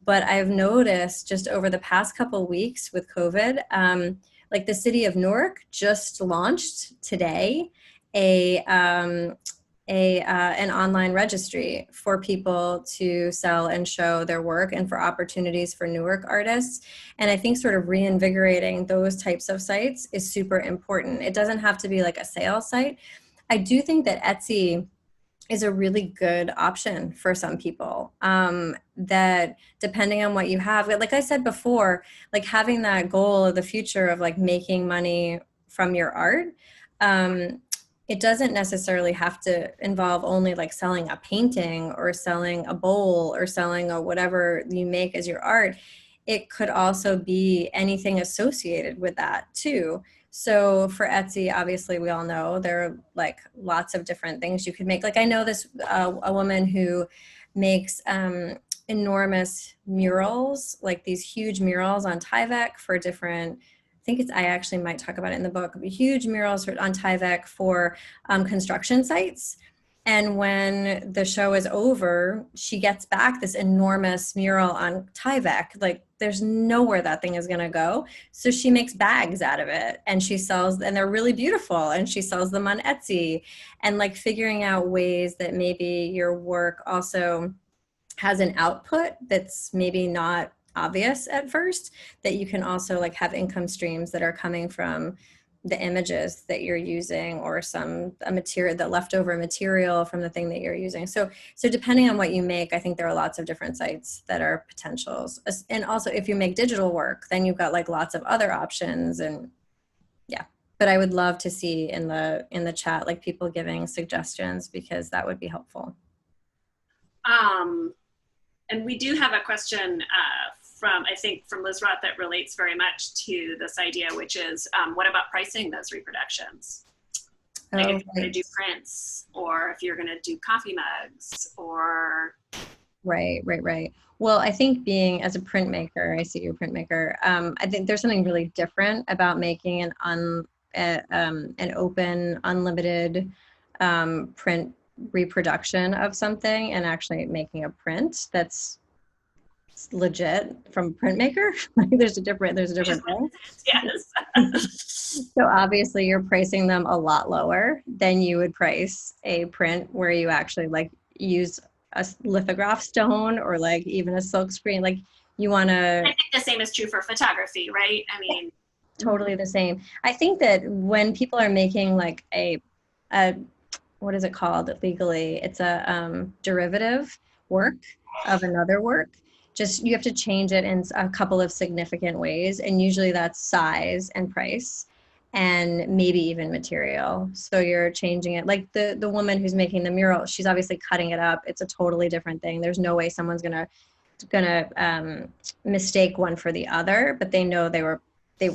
But I've noticed just over the past couple of weeks with COVID, like the city of Newark just launched today an online registry for people to sell and show their work and for opportunities for Newark artists. And I think sort of reinvigorating those types of sites is super important. It doesn't have to be like a sales site. I do think that Etsy is a really good option for some people, that depending on what you have, like I said before, like having that goal of the future of like making money from your art, it doesn't necessarily have to involve only like selling a painting or selling a bowl or selling a whatever you make as your art. It could also be anything associated with that too. So for Etsy, obviously we all know there are like lots of different things you could make. Like I know this, a woman who makes enormous murals, like these huge murals on Tyvek for different, I actually might talk about it in the book, huge murals on Tyvek for construction sites. And when the show is over, she gets back this enormous mural on Tyvek. Like there's nowhere that thing is going to go. So she makes bags out of it and she sells, and they're really beautiful, and she sells them on Etsy. And like figuring out ways that maybe your work also has an output that's maybe not obvious at first, that you can also like have income streams that are coming from the images that you're using, or the leftover material from the thing that you're using. So depending on what you make, I think there are lots of different sites that are potentials. And also if you make digital work, then you've got like lots of other options. And yeah, but I would love to see in the chat, like people giving suggestions, because that would be helpful. And we do have a question I think from Liz Roth that relates very much to this idea, which is what about pricing those reproductions? Like if you're going to do prints, or if you're going to do coffee mugs, or... Right. Well, I think being as a printmaker, I see you're a printmaker. I think there's something really different about making an open, unlimited print reproduction of something and actually making a print that's legit from a printmaker. Like there's a different thing. Yes. So obviously you're pricing them a lot lower than you would price a print where you actually like use a lithograph stone or like even a silk screen. Like you want to... I think the same is true for photography, right? I mean, totally the same. I think that when people are making like a what is it called legally? It's a derivative work of another work. Just you have to change it in a couple of significant ways, and usually that's size and price and maybe even material. So you're changing it. Like the woman who's making the mural, she's obviously cutting it up. It's a totally different thing. There's no way someone's gonna mistake one for the other, but they know they were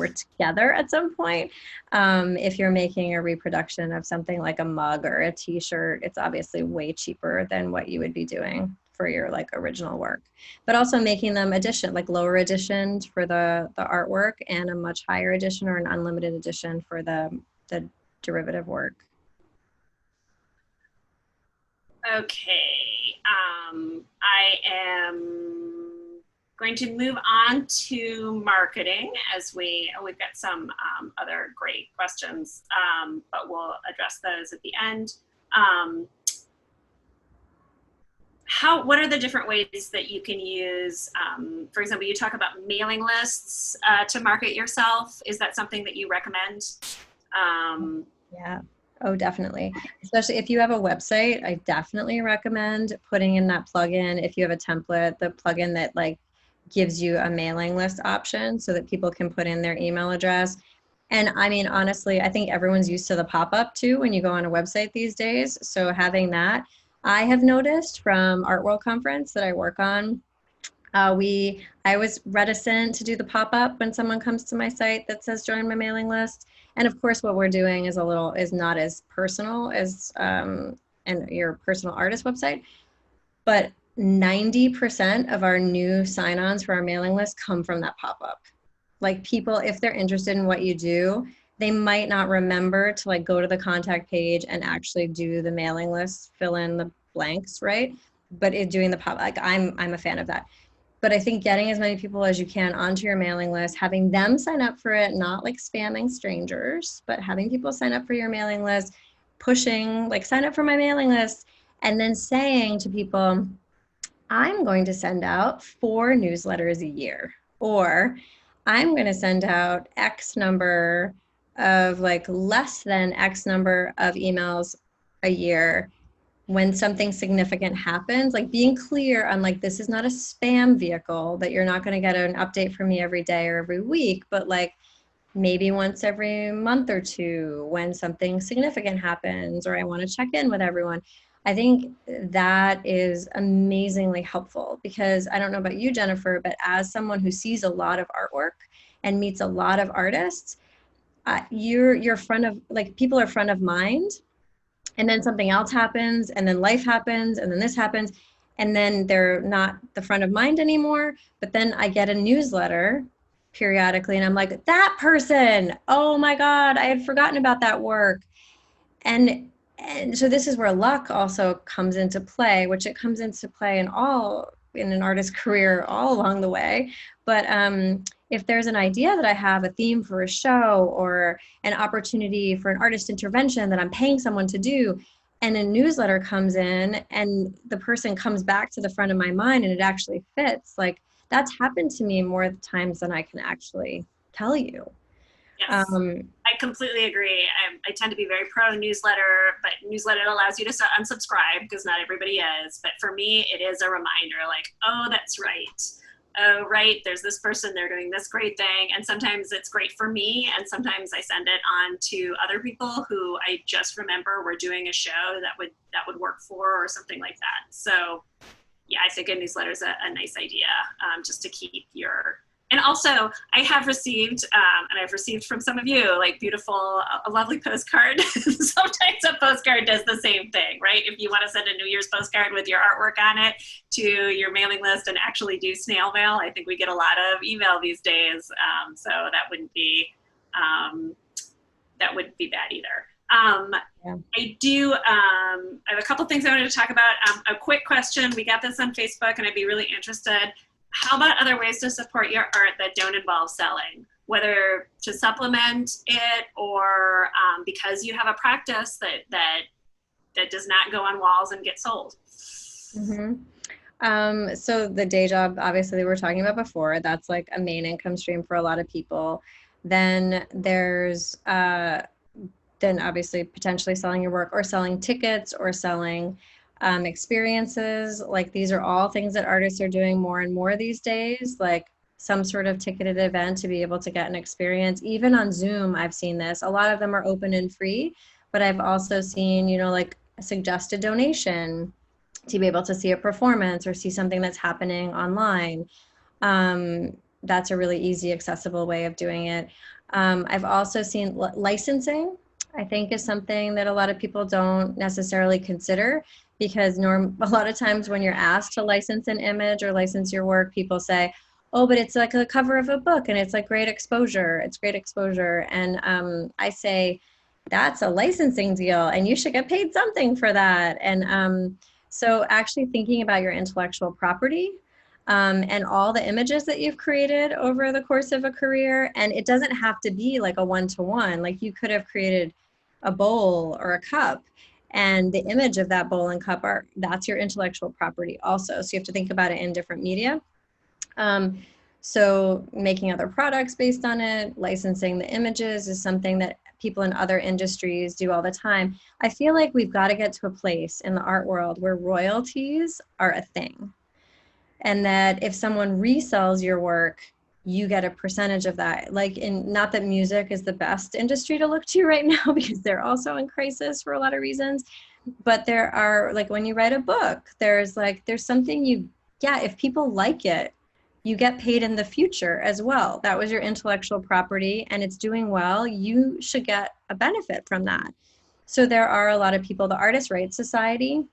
together at some point. If you're making a reproduction of something like a mug or a t-shirt, it's obviously way cheaper than what you would be doing for your like original work. But also making them like lower editioned for the artwork and a much higher edition or an unlimited edition for the derivative work. Okay, I am going to move on to marketing as we've got some other great questions, but we'll address those at the end. What are the different ways that you can use, for example, you talk about mailing lists to market yourself. Is that something that you recommend? Yeah. Oh, definitely. Especially if you have a website, I definitely recommend putting in that plugin. If you have a template, the plugin that like gives you a mailing list option so that people can put in their email address. And I mean, honestly, I think everyone's used to the pop-up too when you go on a website these days. So having that, I have noticed from Art World Conference that I work on, I was reticent to do the pop-up when someone comes to my site that says join my mailing list. And of course, what we're doing is not as personal as and your personal artist website, but 90% of our new sign-ons for our mailing list come from that pop-up. Like people, if they're interested in what you do, they might not remember to like go to the contact page and actually do the mailing list, fill in the blanks, right? But doing the pop, like I'm a fan of that. But I think getting as many people as you can onto your mailing list, having them sign up for it, not like spamming strangers, but having people sign up for your mailing list, pushing like sign up for my mailing list, and then saying to people, I'm going to send out 4 newsletters a year, or I'm going to send out X number of like less than X number of emails a year when something significant happens, like being clear on like, this is not a spam vehicle that you're not going to get an update from me every day or every week, but like maybe once every month or two when something significant happens, or I want to check in with everyone. I think that is amazingly helpful because I don't know about you, Jennifer, but as someone who sees a lot of artwork and meets a lot of artists, you're front of, like people are front of mind, and then something else happens, and then life happens, and then this happens, and then they're not the front of mind anymore. But then I get a newsletter periodically and I'm like, that person, oh my God, I had forgotten about that work. And so this is where luck also comes into play, which it comes into play in an artist's career all along the way. But if there's an idea that I have, a theme for a show or an opportunity for an artist intervention that I'm paying someone to do, and a newsletter comes in and the person comes back to the front of my mind and it actually fits, like that's happened to me more times than I can actually tell you. Yes, I completely agree. I tend to be very pro newsletter, but newsletter allows you to unsubscribe because not everybody is. But for me, it is a reminder like, oh, that's right. Oh, right, there's this person, they're doing this great thing. And sometimes it's great for me. And sometimes I send it on to other people who I just remember were doing a show that would work for or something like that. So yeah, I think a newsletter is a nice idea, just to keep your, and also I have received, and I've received from some of you, like a lovely postcard. Sometimes a postcard does the same thing, right? If you want to send a New Year's postcard with your artwork on it to your mailing list and actually do snail mail, I think we get a lot of email these days. So that wouldn't be bad either. Yeah. I have a couple things I wanted to talk about. A quick question. We got this on Facebook and I'd be really interested. How about other ways to support your art that don't involve selling? Whether to supplement it or because you have a practice that does not go on walls and get sold. Mm-hmm. So the day job, obviously, we were talking about before, that's like a main income stream for a lot of people. Then there's then obviously potentially selling your work or selling tickets or selling experiences. Like these are all things that artists are doing more and more these days, like some sort of ticketed event to be able to get an experience. Even on Zoom, I've seen this. A lot of them are open and free, but I've also seen, you know, like a suggested donation to be able to see a performance or see something that's happening online. That's a really easy, accessible way of doing it. I've also seen licensing, I think, is something that a lot of people don't necessarily consider, because a lot of times when you're asked to license an image or license your work, people say, oh, but it's like a cover of a book and it's like great exposure. It's great exposure. And I say, that's a licensing deal and you should get paid something for that. And so actually thinking about your intellectual property and all the images that you've created over the course of a career. And it doesn't have to be like a one-to-one. Like you could have created a bowl or a cup, and the image of that bowl and cup that's your intellectual property also. So you have to think about it in different media. So making other products based on it, licensing the images is something that people in other industries do all the time. I feel like we've got to get to a place in the art world where royalties are a thing. And that if someone resells your work, you get a percentage of that. Like, not that music is the best industry to look to right now, because they're also in crisis for a lot of reasons. But there are, like, when you write a book, there's something if people like it, you get paid in the future as well. That was your intellectual property and it's doing well. You should get a benefit from that. So there are a lot of people. The Artist Rights Society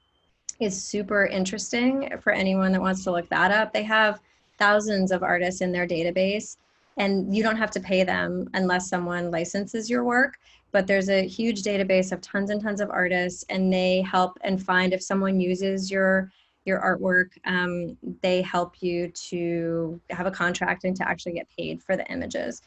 is super interesting for anyone that wants to look that up. They have thousands of artists in their database, and you don't have to pay them unless someone licenses your work. But there's a huge database of tons and tons of artists, and they help and find if someone uses your artwork, they help you to have a contract and to actually get paid for the images.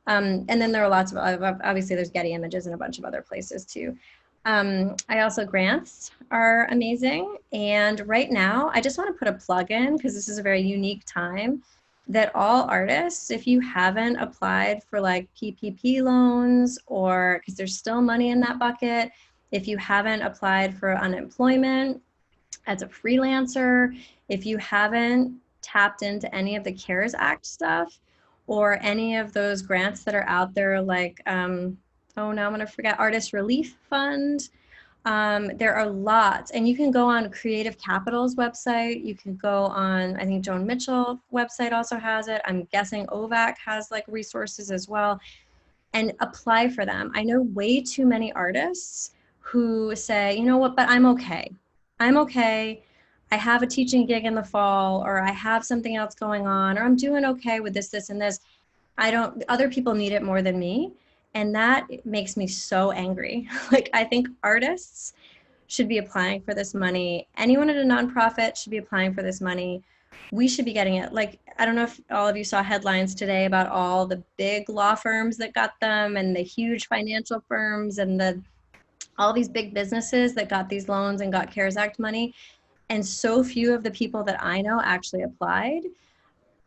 And then there are lots of, obviously there's Getty Images and a bunch of other places too. I also, grants are amazing. And right now, I just want to put a plug in, because this is a very unique time, that all artists, if you haven't applied for like PPP loans, or because there's still money in that bucket, if you haven't applied for unemployment as a freelancer, if you haven't tapped into any of the CARES Act stuff or any of those grants that are out there, like, oh, now I'm going to forget, Artist Relief Fund. There are lots, and you can go on Creative Capital's website. You can go on, I think Joan Mitchell website also has it. I'm guessing OVAC has like resources as well, and apply for them. I know way too many artists who say, you know what, but I'm okay. I'm okay. I have a teaching gig in the fall, or I have something else going on, or I'm doing okay with this, this, and this. Other people need it more than me. And that makes me so angry. Like, I think artists should be applying for this money. Anyone at a nonprofit should be applying for this money. We should be getting it. Like, I don't know if all of you saw headlines today about all the big law firms that got them, and the huge financial firms, and all these big businesses that got these loans and got CARES Act money. And so few of the people that I know actually applied.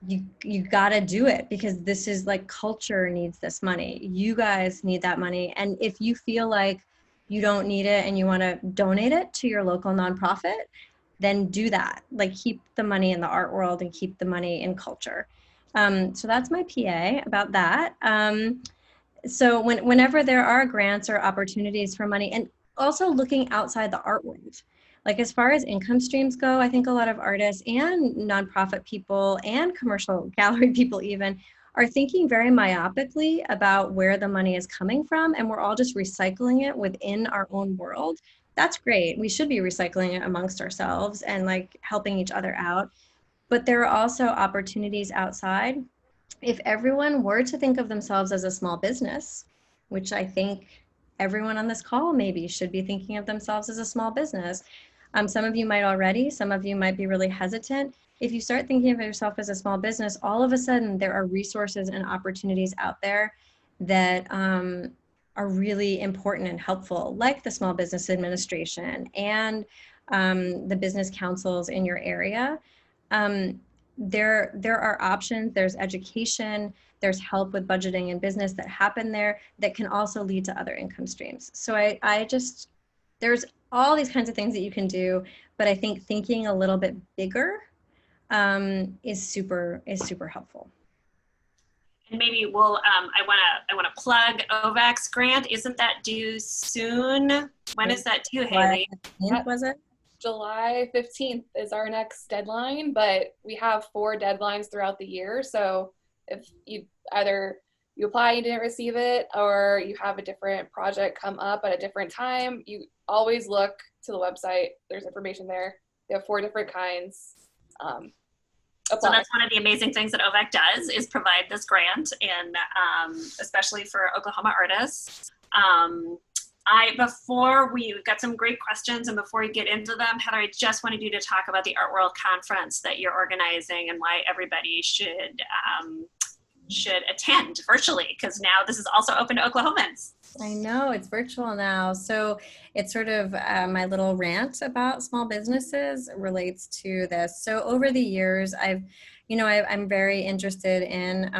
You gotta do it, because this is like, culture needs this money. You guys need that money. And if you feel like you don't need it and you want to donate it to your local nonprofit, then do that. Like, keep the money in the art world and keep the money in culture. So that's my PA about that. So whenever there are grants or opportunities for money, and also looking outside the art world, Like as far as income streams go, I think a lot of artists and nonprofit people and commercial gallery people even are thinking very myopically about where the money is coming from, and we're all just recycling it within our own world. That's great. We should be recycling it amongst ourselves and like helping each other out. But there are also opportunities outside. If everyone were to think of themselves as a small business, which I think everyone on this call maybe should be thinking of themselves as a small business. Some of you might already, some of you might be really hesitant. If you start thinking of yourself as a small business, all of a sudden there are resources and opportunities out there that are really important and helpful, like the Small Business Administration and the business councils in your area. There are options, there's education, there's help with budgeting and business that happen there that can also lead to other income streams. So I just, there's all these kinds of things that you can do, but I think thinking a little bit bigger is super helpful. And maybe we'll, I wanna plug OVAC's grant. Isn't that due soon? When is that due, Haley? Was it? July 15th is our next deadline, but we have 4 deadlines throughout the year. So if you apply and didn't receive it, or you have a different project come up at a different time, you always look to the website. There's information there. They have 4 different kinds. So that's one of the amazing things that OVAC does, is provide this grant, and especially for Oklahoma artists. We've got some great questions, and before we get into them, Heather, I just wanted you to talk about the Art World Conference that you're organizing and why everybody should attend virtually, because now this is also open to Oklahomans. I know, it's virtual now. So it's sort of my little rant about small businesses relates to this. So over the years, I'm very interested in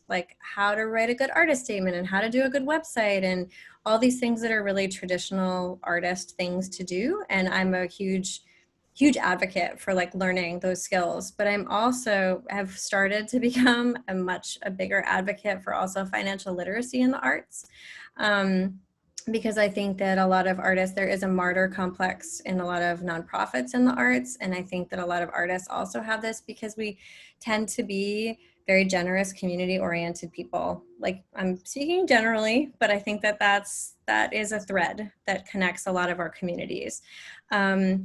like how to write a good artist statement and how to do a good website and all these things that are really traditional artist things to do. And I'm a huge advocate for like learning those skills, but I'm also have started to become a bigger advocate for also financial literacy in the arts. Because I think that a lot of artists, there is a martyr complex in a lot of nonprofits in the arts. And I think that a lot of artists also have this because we tend to be very generous, community-oriented people. Like, I'm speaking generally, but I think that is a thread that connects a lot of our communities. Personal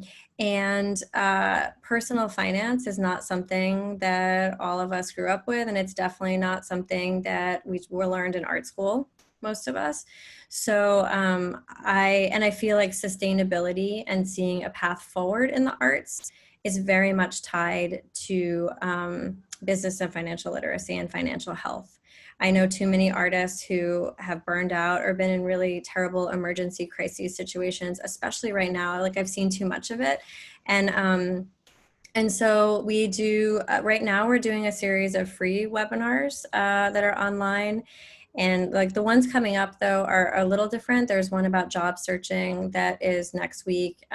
finance is not something that all of us grew up with, and it's definitely not something that we were learned in art school, most of us. So I feel like sustainability and seeing a path forward in the arts is very much tied to business and financial literacy and financial health. I know too many artists who have burned out or been in really terrible emergency crises situations, especially right now. Like, I've seen too much of it. And so we do, right now we're doing a series of free webinars that are online. And like the ones coming up though are a little different. There's one about job searching that is next week.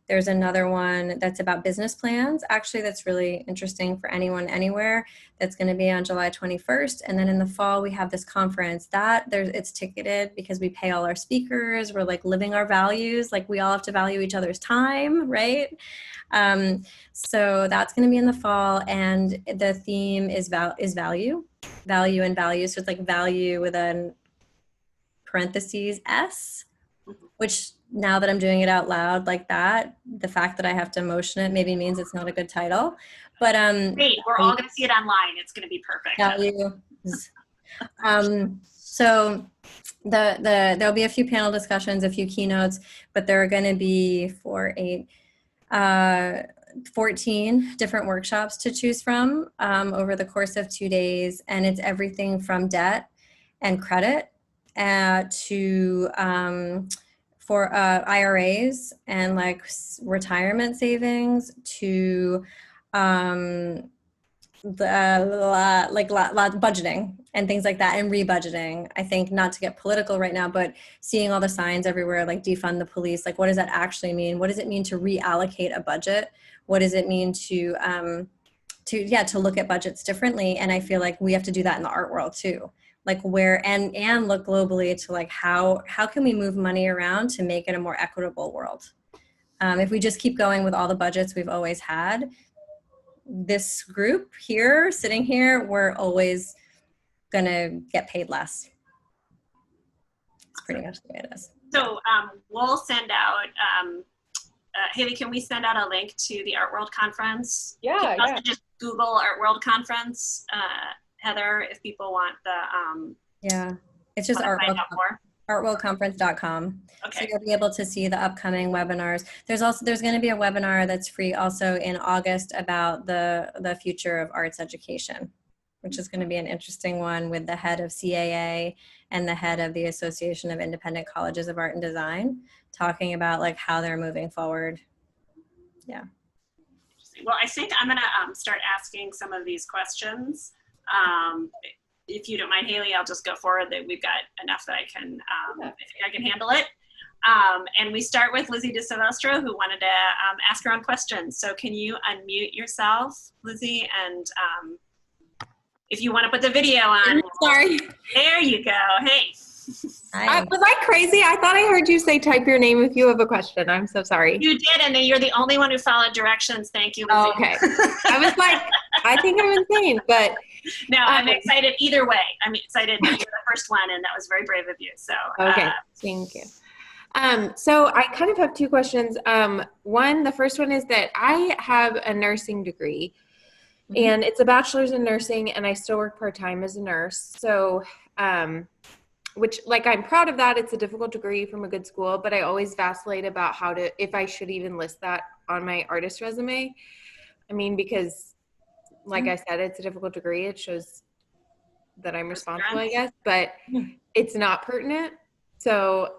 There's another one that's about business plans. Actually, that's really interesting for anyone, anywhere. That's going to be on July 21st. And then in the fall, we have this conference it's ticketed because we pay all our speakers. We're like living our values. Like, we all have to value each other's time, right? So that's going to be in the fall. And the theme is value and values. So it's like value with a parentheses S, which now that I'm doing it out loud like that, the fact that I have to motion it maybe means it's not a good title. But great, we're all going to see it online. It's going to be perfect. Value. So there'll be a few panel discussions, a few keynotes, but there are going to be 14 different workshops to choose from over the course of 2 days. And it's everything from debt and credit to for IRAs and like retirement savings to budgeting and things like that, and rebudgeting. I think, not to get political right now, but seeing all the signs everywhere, like defund the police, like what does that actually mean? What does it mean to reallocate a budget? What does it mean to look at budgets differently? And I feel like we have to do that in the art world too. Like where, and look globally to like how can we move money around to make it a more equitable world? If we just keep going with all the budgets we've always had, this group here, sitting here, we're always gonna get paid less. It's pretty much the way it is. So we'll send out, Haley, can we send out a link to the Art World Conference? Yeah, also just Google Art World Conference, Heather, if people want the yeah, it's just artworldconference.com. Okay. So you'll be able to see the upcoming webinars. There's going to be a webinar that's free also in August about the future of arts education, which is going to be an interesting one with the head of CAA and the head of the Association of Independent Colleges of Art and Design, talking about like how they're moving forward. Yeah. Well, I think I'm going to start asking some of these questions. If you don't mind, Haley, I'll just go forward. That we've got enough that I think I can handle it. And we start with Lizzie De Silvestro, who wanted to ask her own questions. So can you unmute yourself, Lizzie? And if you want to put the video on. Sorry. There you go. Hey. Was I crazy? I thought I heard you say type your name if you have a question. I'm so sorry. You did, and then you're the only one who followed directions. Thank you, Lizzie. Oh, okay. I was like, I think I'm insane, but. No, I'm excited either way. I'm excited that you're the first one, and that was very brave of you. So. Okay, thank you. So I kind of have two questions. The first one is that I have a nursing degree, and it's a bachelor's in nursing, and I still work part-time as a nurse. So, which, like, I'm proud of that. It's a difficult degree from a good school, but I always vacillate about if I should even list that on my artist resume. I mean, because, like I said, it's a difficult degree. It shows that I'm responsible, I guess, but it's not pertinent. So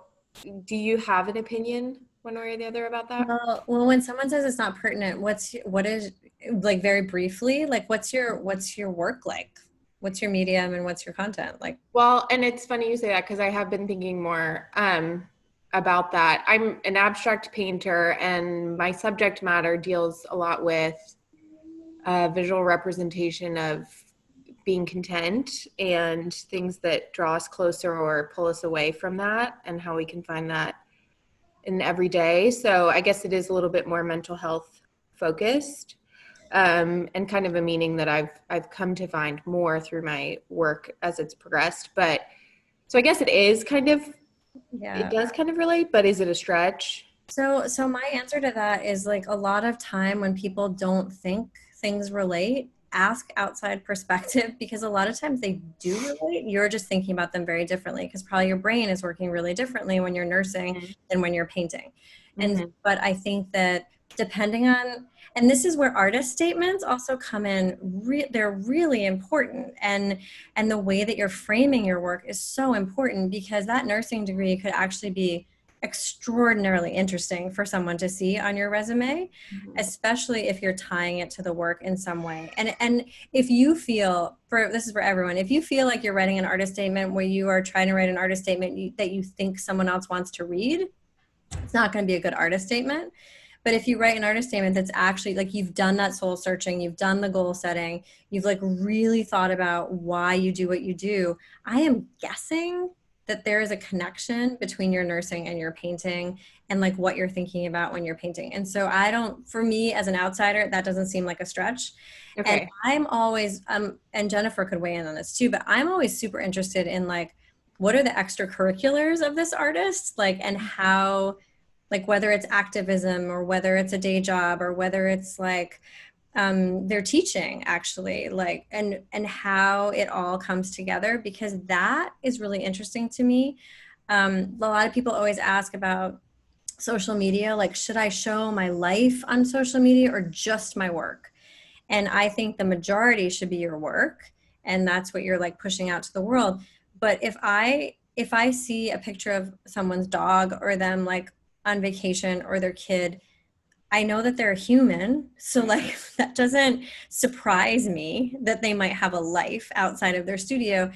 do you have an opinion one way or the other about that? Well, when someone says it's not pertinent, what is like, very briefly, like what's your work like? What's your medium and what's your content like? Well, and it's funny you say that because I have been thinking more about that. I'm an abstract painter, and my subject matter deals a lot with visual representation of being content and things that draw us closer or pull us away from that, and how we can find that in every day. So I guess it is a little bit more mental health focused, and kind of a meaning that I've come to find more through my work as it's progressed. But so I guess it is kind of, it does kind of relate, but is it a stretch? So my answer to that is, like, a lot of time when people don't think things relate, ask outside perspective, because a lot of times they do relate. You're just thinking about them very differently because probably your brain is working really differently when you're nursing than when you're painting. And but I think that depending on, and this is where artist statements also come in, they're really important, and the way that you're framing your work is so important, because that nursing degree could actually be extraordinarily interesting for someone to see on your resume, especially if you're tying it to the work in some way. And if you feel, this is for everyone, if you feel like you're writing an artist statement where you are trying to write an artist statement that you think someone else wants to read, it's not going to be a good artist statement. But if you write an artist statement that's actually, like, you've done that soul searching, you've done the goal setting, you've like really thought about why you do what you do, I am guessing that there is a connection between your nursing and your painting, and like what you're thinking about when you're painting. And so for me as an outsider, that doesn't seem like a stretch. Okay. And I'm always, and Jennifer could weigh in on this too, but I'm always super interested in, like, what are the extracurriculars of this artist? Like, and how, like, whether it's activism or whether it's a day job or whether it's like, they're teaching actually, like, and how it all comes together, because that is really interesting to me. A lot of people always ask about social media, like, should I show my life on social media or just my work? And I think the majority should be your work, and that's what you're like pushing out to the world. But if I see a picture of someone's dog or them like on vacation or their kid, I know that they're a human. So like, that doesn't surprise me that they might have a life outside of their studio.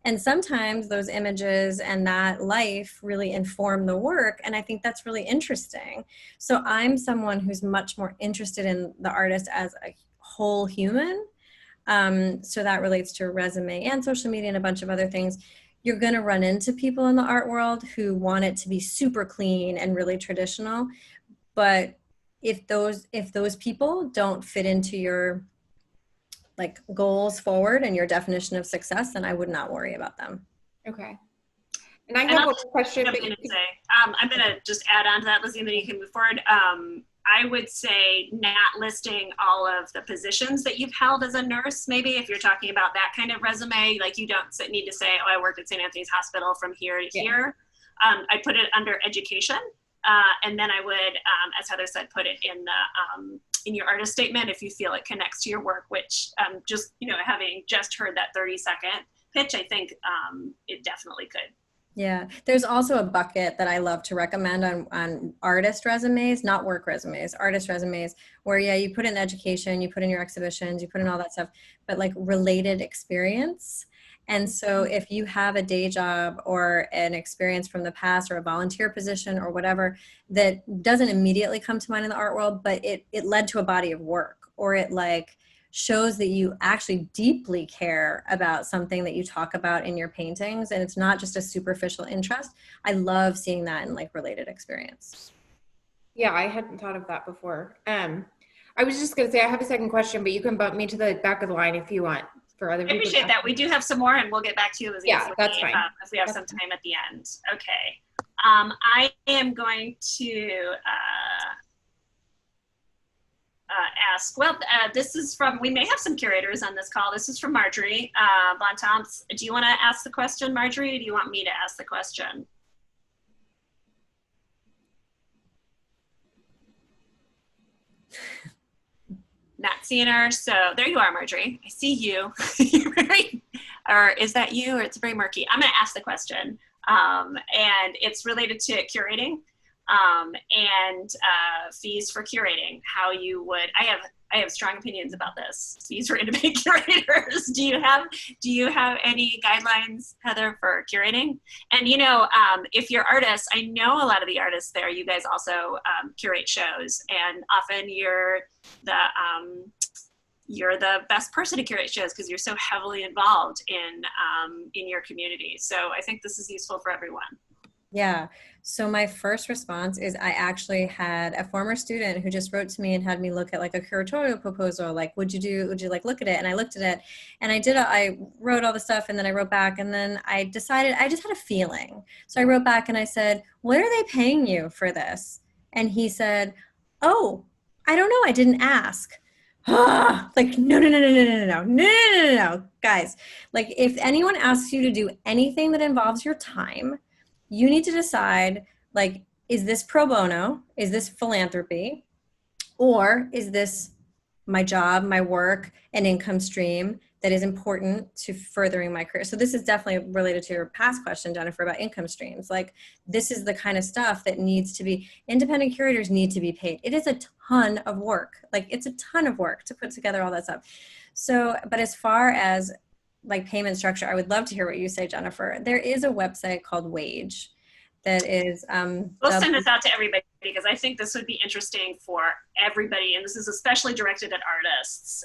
And sometimes those images and that life really inform the work. And I think that's really interesting. So I'm someone who's much more interested in the artist as a whole human. So that relates to a resume and social media and a bunch of other things. You're going to run into people in the art world who want it to be super clean and really traditional. But if those people don't fit into your like goals forward and your definition of success, then I would not worry about them. Okay. And I have one question. I'm going to just add on to that, Lizzie, and then you can move forward. I would say not listing all of the positions that you've held as a nurse, maybe if you're talking about that kind of resume, like you don't need to say, oh, I worked at St. Anthony's Hospital from here to here. I put it under education. And then I would, as Heather said, put it in your artist statement if you feel it connects to your work, which just, having just heard that 30-second pitch, I think it definitely could. Yeah, there's also a bucket that I love to recommend on artist resumes, not work resumes, artist resumes, where you put in education, you put in your exhibitions, you put in all that stuff, but like related experience. And so if you have a day job or an experience from the past or a volunteer position or whatever that doesn't immediately come to mind in the art world, but it led to a body of work, or it like shows that you actually deeply care about something that you talk about in your paintings, and it's not just a superficial interest. I love seeing that in like related experience. Yeah, I hadn't thought of that before. I was just going to say I have a second question, but you can bump me to the back of the line if you want for other people. I appreciate that. We do have some more, and we'll get back to you, Lizzie. Yeah, that's fine. If we have some time at the end. Okay. I am going to ask, this is from, we may have some curators on this call. This is from Marjorie Bontemps. Do you want to ask the question, Marjorie, or do you want me to ask the question? Not seeing her, so there you are, Marjorie. I see you. Or is that you, or it's very murky? I'm going to ask the question, and it's related to curating. And fees for curating, how you would, I have strong opinions about this. Fees for independent curators. Do you have any guidelines, Heather, for curating? And if you're artists, I know a lot of the artists there, you guys also curate shows, and often you're the best person to curate shows because you're so heavily involved in your community. So I think this is useful for everyone. Yeah. So my first response is I actually had a former student who just wrote to me and had me look at like a curatorial proposal. Like, would you like look at it? And I looked at it and I wrote all the stuff, and then I wrote back, and then I decided, I just had a feeling. So I wrote back and I said, what are they paying you for this? And he said, oh, I don't know. I didn't ask. Like, no, guys, like if anyone asks you to do anything that involves your time, you need to decide, like, is this pro bono? Is this philanthropy? Or is this my job, my work, an income stream that is important to furthering my career? So this is definitely related to your past question, Jennifer, about income streams. Like, this is the kind of stuff that needs to be, independent curators need to be paid. It is a ton of work. Like, it's a ton of work to put together all that stuff. So, but as far as like payment structure, I would love to hear what you say, Jennifer. There is a website called Wage that is we'll send this out to everybody because I think this would be interesting for everybody, and this is especially directed at artists,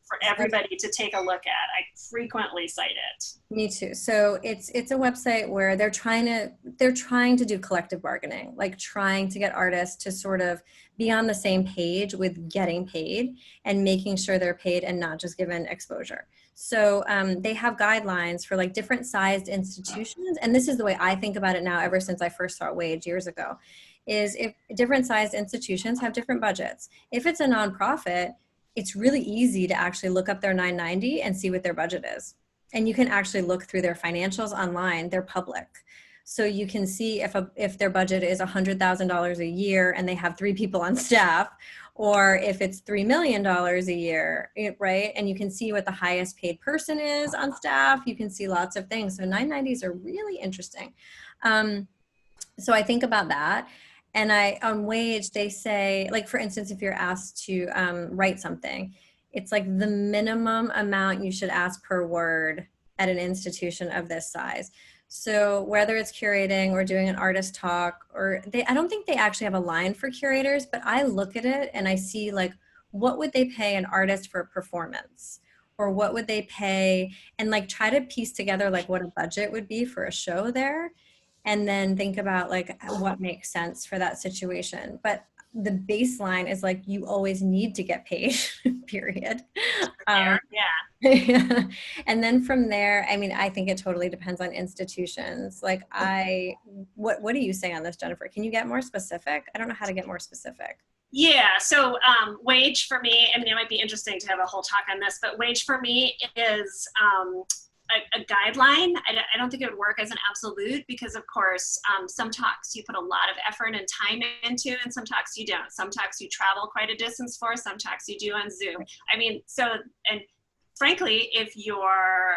for everybody to take a look at. I frequently cite it. Me too. So it's a website where they're trying to do collective bargaining, like trying to get artists to sort of be on the same page with getting paid and making sure they're paid and not just given exposure. So they have guidelines for like different sized institutions. And this is the way I think about it now, ever since I first saw Wage years ago, is if different sized institutions have different budgets. If it's a nonprofit, it's really easy to actually look up their 990 and see what their budget is. And you can actually look through their financials online. They're public. So you can see if their budget is $100,000 a year and they have 3 people on staff, or if it's $3 million a year, right? And you can see what the highest paid person is on staff. You can see lots of things. So 990s are really interesting. So I think about that. And on Wage, they say, like, for instance, if you're asked to write something, it's like the minimum amount you should ask per word at an institution of this size. So whether it's curating or doing an artist talk, or I don't think they actually have a line for curators, but I look at it and I see, like, what would they pay an artist for a performance? Or what would they pay, and like try to piece together like what a budget would be for a show there, and then think about like what makes sense for that situation. But the baseline is like, you always need to get paid, period. Yeah. And then from there, I mean, I think it totally depends on institutions. Like what do you say on this, Jennifer? Can you get more specific? I don't know how to get more specific. Yeah, so wage for me, I mean, it might be interesting to have a whole talk on this, but wage for me is a guideline. I don't think it would work as an absolute because, of course, some talks you put a lot of effort and time into, and some talks you don't. Some talks you travel quite a distance for, some talks you do on Zoom. I mean, so, and frankly, if you're,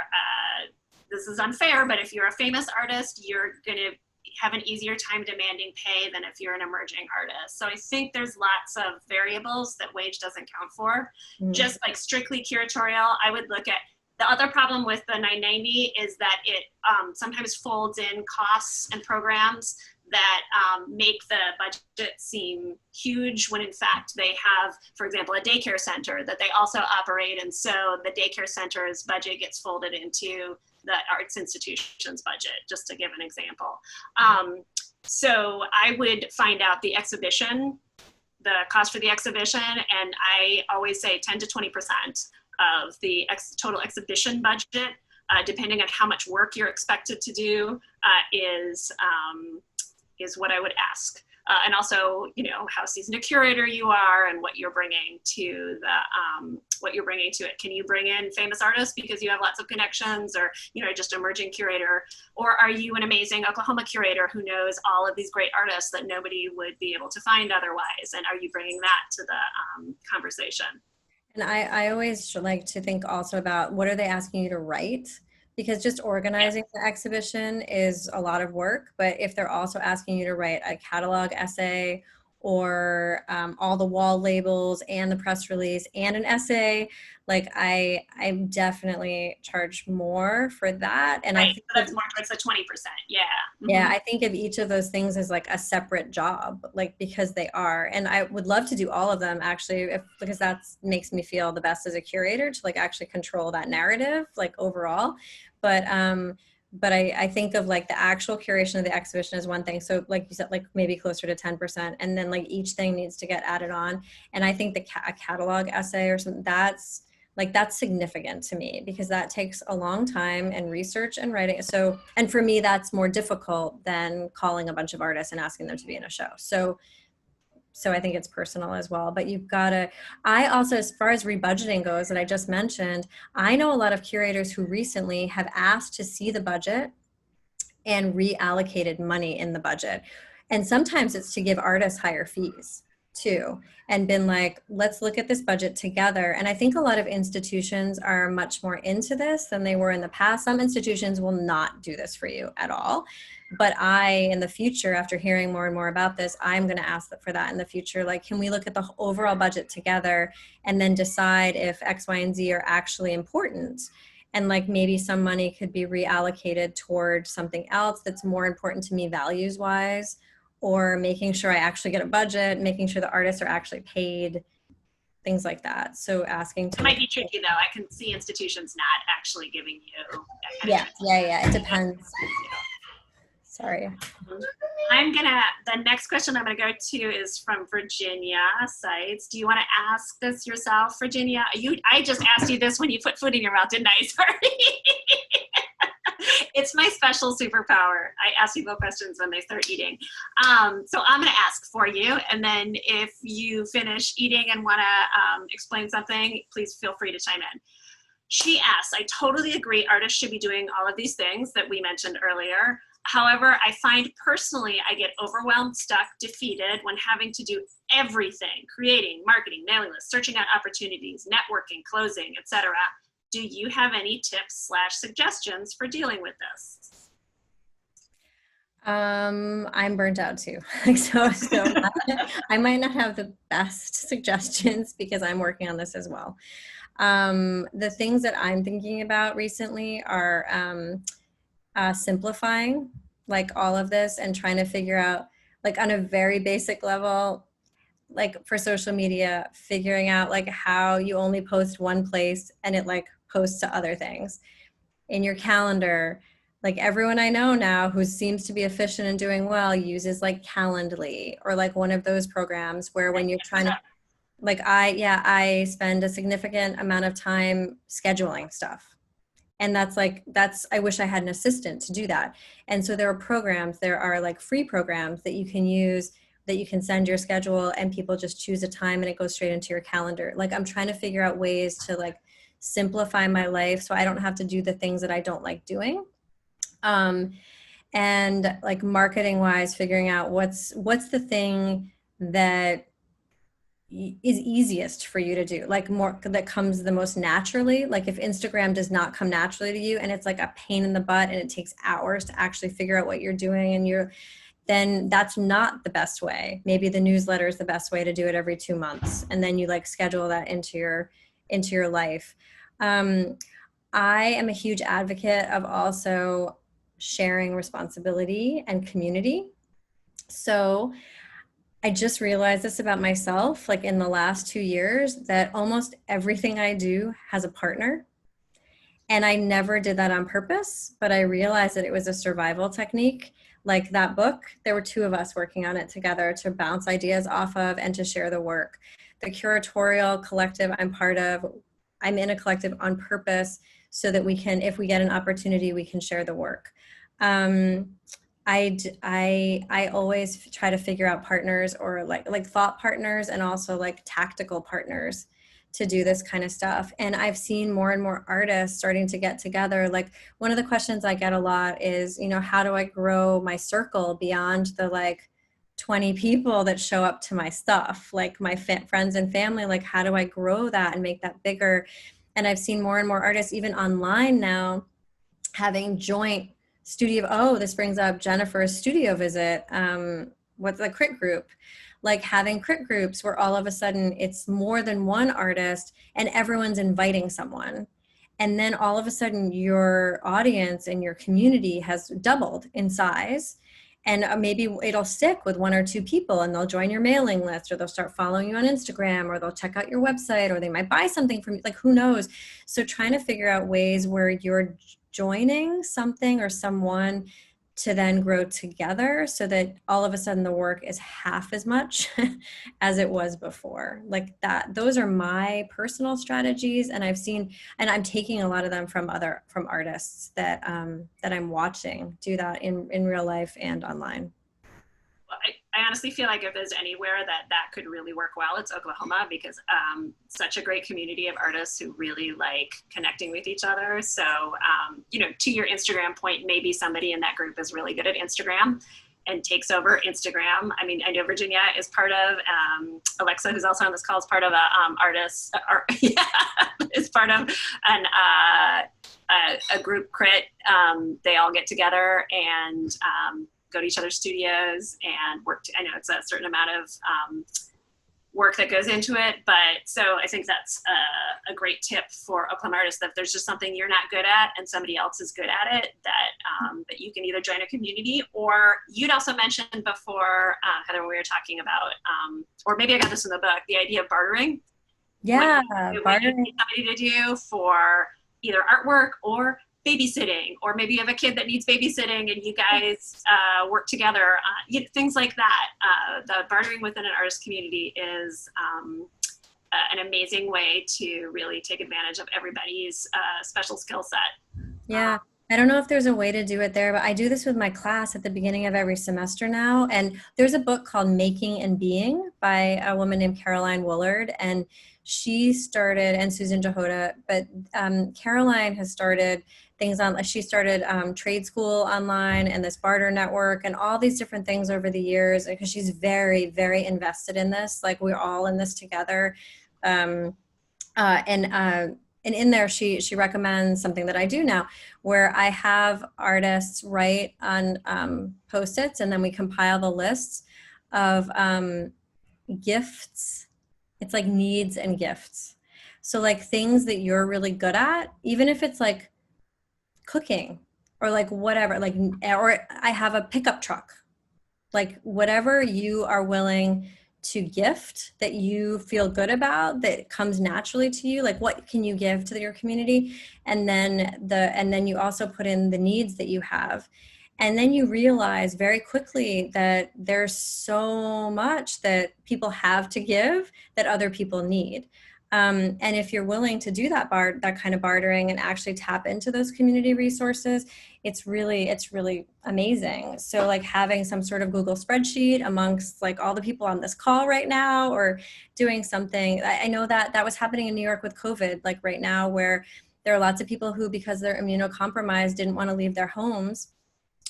this is unfair, but if you're a famous artist, you're going to have an easier time demanding pay than if you're an emerging artist. So I think there's lots of variables that wage doesn't count for. Just like strictly curatorial, I would look at the other problem with the 990 is that it sometimes folds in costs and programs that make the budget seem huge when in fact they have, for example, a daycare center that they also operate, and so the daycare center's budget gets folded into the arts institution's budget, just to give an example. So I would find out the exhibition, the cost for the exhibition, and I always say 10 to 20% of the total exhibition budget, depending on how much work you're expected to do, is what I would ask. And also, you know, how seasoned a curator you are and what you're bringing to it. Can you bring in famous artists because you have lots of connections, or, you know, just emerging curator? Or are you an amazing Oklahoma curator who knows all of these great artists that nobody would be able to find otherwise? And are you bringing that to the conversation? And I always like to think also about what are they asking you to write? Because just organizing the exhibition is a lot of work, but if they're also asking you to write a catalog essay or all the wall labels and the press release and an essay, like I definitely charge more for that. And right. I think So that's more towards the 20%. Yeah. Yeah, I think of each of those things as like a separate job, like because they are. And I would love to do all of them actually, because that makes me feel the best as a curator to like actually control that narrative, like overall. But I think of like the actual curation of the exhibition as one thing. So like you said, like maybe closer to 10%, and then like each thing needs to get added on. And I think a catalog essay or something, that's significant to me because that takes a long time and research and writing. So, and for me, that's more difficult than calling a bunch of artists and asking them to be in a show. So I think it's personal as well, but you've got to, I also, as far as rebudgeting goes that I just mentioned, I know a lot of curators who recently have asked to see the budget and reallocated money in the budget. And sometimes it's to give artists higher fees too, and been like, let's look at this budget together. And I think a lot of institutions are much more into this than they were in the past. Some institutions will not do this for you at all. But in the future, after hearing more and more about this, I'm going to ask for that in the future. Like, can we look at the overall budget together and then decide if X, Y, and Z are actually important? And like maybe some money could be reallocated toward something else that's more important to me values-wise, or making sure I actually get a budget, making sure the artists are actually paid, things like that. So asking to— It might be tricky though. I can see institutions not actually giving you that kind of Yeah, it depends. Sorry. The next question I'm gonna go to is from Virginia Sites. Do you wanna ask this yourself, Virginia? I just asked you this when you put food in your mouth, didn't I? Sorry. It's my special superpower. I ask people questions when they start eating. So I'm gonna ask for you, and then if you finish eating and wanna explain something, please feel free to chime in. She asks, I totally agree artists should be doing all of these things that we mentioned earlier. However, I find personally I get overwhelmed, stuck, defeated when having to do everything: creating, marketing, mailing lists, searching out opportunities, networking, closing, etc. Do you have any tips/suggestions for dealing with this? I'm burnt out too. so I might not have the best suggestions because I'm working on this as well. The things that I'm thinking about recently are simplifying like all of this and trying to figure out, like on a very basic level, like for social media, figuring out like how you only post one place and it like posts to other things in your calendar. Like everyone I know now who seems to be efficient and doing well uses like Calendly or like one of those programs where when you're trying to, like I spend a significant amount of time scheduling stuff. And I wish I had an assistant to do that. And so there are like free programs that you can use, that you can send your schedule and people just choose a time and it goes straight into your calendar. Like I'm trying to figure out ways to like simplify my life so I don't have to do the things that I don't like doing. And like marketing wise, figuring out what's the thing that is easiest for you to do, like more that comes the most naturally. Like if Instagram does not come naturally to you and it's like a pain in the butt and it takes hours to actually figure out what you're doing and then that's not the best way. Maybe the newsletter is the best way to do it every 2 months. And then you like schedule that into your life. I am a huge advocate of also sharing responsibility and community. So I just realized this about myself, like in the last 2 years, that almost everything I do has a partner. And I never did that on purpose, but I realized that it was a survival technique. Like that book, there were 2 of us working on it together to bounce ideas off of and to share the work. The curatorial collective I'm part of, I'm in a collective on purpose so that we can, if we get an opportunity, we can share the work. I always try to figure out partners or like thought partners and also like tactical partners to do this kind of stuff. And I've seen more and more artists starting to get together. Like one of the questions I get a lot is, how do I grow my circle beyond the like 20 people that show up to my stuff, like my friends and family? Like how do I grow that and make that bigger? And I've seen more and more artists, even online now, having joint studio. This brings up Jennifer's studio visit. What's the crit group? Like having crit groups where all of a sudden it's more than one artist and everyone's inviting someone. And then all of a sudden your audience and your community has doubled in size. And maybe it'll stick with 1 or 2 people and they'll join your mailing list or they'll start following you on Instagram or they'll check out your website or they might buy something from you, like who knows? So trying to figure out ways where you're joining something or someone to then grow together so that all of a sudden the work is half as much as it was before. Like that, those are my personal strategies. And I'm taking a lot of them from artists that I'm watching do that in real life and online. Well, I honestly feel like if there's anywhere that could really work well, it's Oklahoma, because such a great community of artists who really like connecting with each other. So, to your Instagram point, maybe somebody in that group is really good at Instagram and takes over Instagram. I mean, I know Virginia is part of, Alexa, who's also on this call, is part of is part of a group crit. They all get together and go to each other's studios and work. I know it's a certain amount of work that goes into it, but so I think that's a great tip for Oklahoma artists, that if there's just something you're not good at and somebody else is good at it, that you can either join a community, or you'd also mentioned before, Heather, when we were talking about, or maybe I got this in the book, the idea of bartering. Yeah, bartering. You need somebody to do for either artwork or babysitting, or maybe you have a kid that needs babysitting and you guys work together, things like that. The bartering within an artist community is an amazing way to really take advantage of everybody's special skill set. Yeah. I don't know if there's a way to do it there, but I do this with my class at the beginning of every semester now. And there's a book called Making and Being by a woman named Caroline Woolard. And she started, and Susan Jahota, but Caroline has started things on, she started trade school online and this barter network and all these different things over the years, because she's very, very invested in this. Like we're all in this together. And in there, she recommends something that I do now, where I have artists write on Post-its, and then we compile the lists of gifts. It's like needs and gifts. So like things that you're really good at, even if it's like cooking or like whatever, or I have a pickup truck, like whatever you are willing to gift that you feel good about, that comes naturally to you, like what can you give to your community, and then you also put in the needs that you have, and then you realize very quickly that there's so much that people have to give that other people need. And if you're willing to do that kind of bartering and actually tap into those community resources, it's really amazing. So like having some sort of Google spreadsheet amongst like all the people on this call right now, or doing something. I know that was happening in New York with COVID, like right now, where there are lots of people who, because they're immunocompromised, didn't want to leave their homes.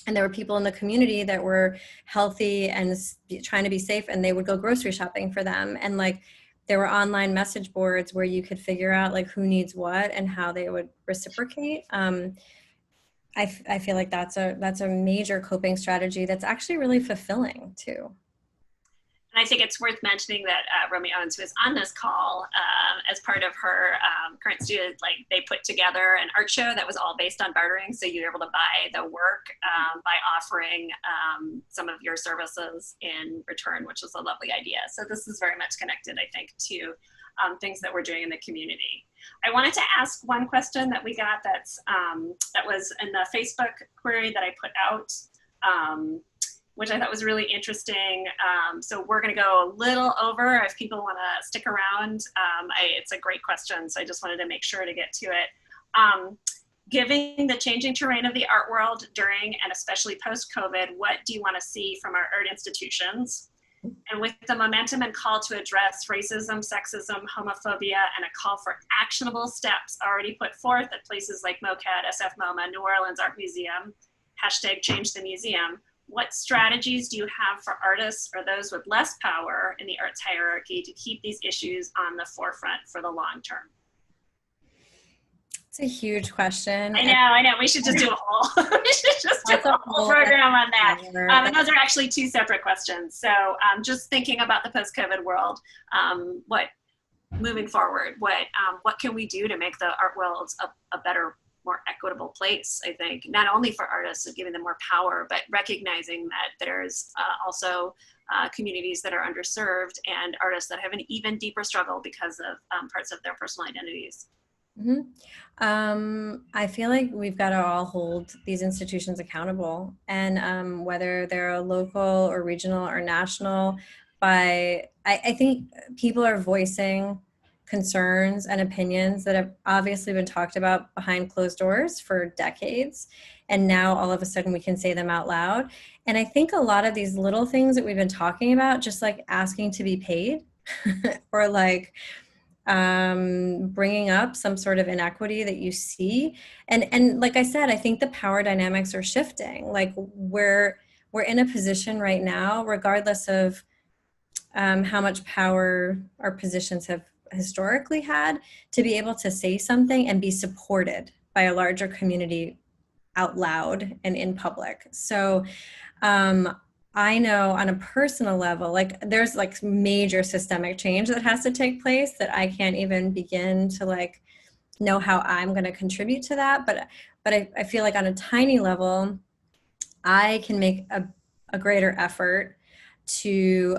And there were people in the community that were healthy and trying to be safe, and they would go grocery shopping for them. And like, there were online message boards where you could figure out like who needs what and how they would reciprocate. I feel like that's a major coping strategy that's actually really fulfilling too. And I think it's worth mentioning that Romy Owens, who is on this call, as part of her current student, like they put together an art show that was all based on bartering. So you were able to buy the work by offering some of your services in return, which is a lovely idea. So this is very much connected, I think, to things that we're doing in the community. I wanted to ask one question that we got that was in the Facebook query that I put out, which I thought was really interesting. So we're gonna go a little over if people wanna stick around. It's a great question, so I just wanted to make sure to get to it. Given the changing terrain of the art world during and especially post-COVID, what do you wanna see from our art institutions? And with the momentum and call to address racism, sexism, homophobia, and a call for actionable steps already put forth at places like MoCAD, SF MoMA, New Orleans Art Museum, #ChangeTheMuseum, what strategies do you have for artists or those with less power in the arts hierarchy to keep these issues on the forefront for the long term? It's a huge question. I know. We should just do a whole, we should just do a whole program on that. And those are actually two separate questions. So just thinking about the post-COVID world, moving forward, what can we do to make the art world a better, more equitable place? I think not only for artists and giving them more power, but recognizing that there's also communities that are underserved and artists that have an even deeper struggle because of parts of their personal identities. I feel like we've got to all hold these institutions accountable, and whether they're local or regional or national, I think people are voicing concerns and opinions that have obviously been talked about behind closed doors for decades, and now all of a sudden we can say them out loud. And I think a lot of these little things that we've been talking about, just like asking to be paid or like bringing up some sort of inequity that you see. And like I said, I think the power dynamics are shifting. Like we're in a position right now, regardless of how much power our positions have historically had, to be able to say something and be supported by a larger community out loud and in public. So I know on a personal level, like there's like major systemic change that has to take place that I can't even begin to like know how I'm going to contribute to that. But I feel like on a tiny level, I can make a greater effort to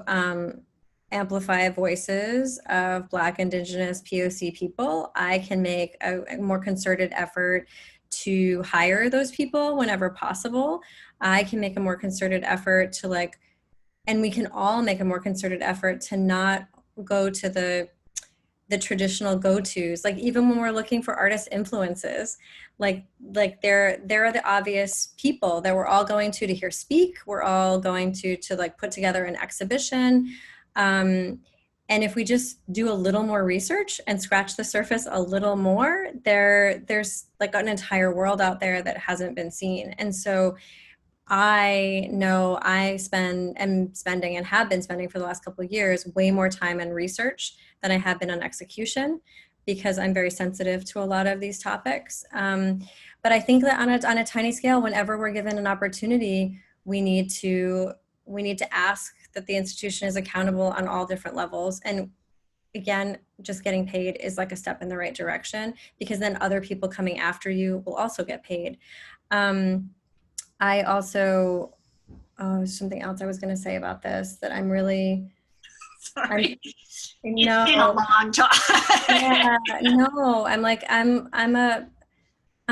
amplify voices of Black, Indigenous, POC people. I can make a more concerted effort to hire those people whenever possible. I can make a more concerted effort to like, and we can all make a more concerted effort to not go to the traditional go-tos. Like even when we're looking for artist influences, like there are the obvious people that we're all going to hear speak. We're all going to like put together an exhibition. And if we just do a little more research and scratch the surface a little more, there's like an entire world out there that hasn't been seen. And so I know I am spending and have been spending for the last couple of years way more time in research than I have been on execution, because I'm very sensitive to a lot of these topics. But I think that on a tiny scale, whenever we're given an opportunity, we need to ask that the institution is accountable on all different levels. And again, just getting paid is like a step in the right direction, because then other people coming after you will also get paid. I also, something else I was going to say about this that I'm really Sorry. No. It's been a long talk. Yeah, no, I'm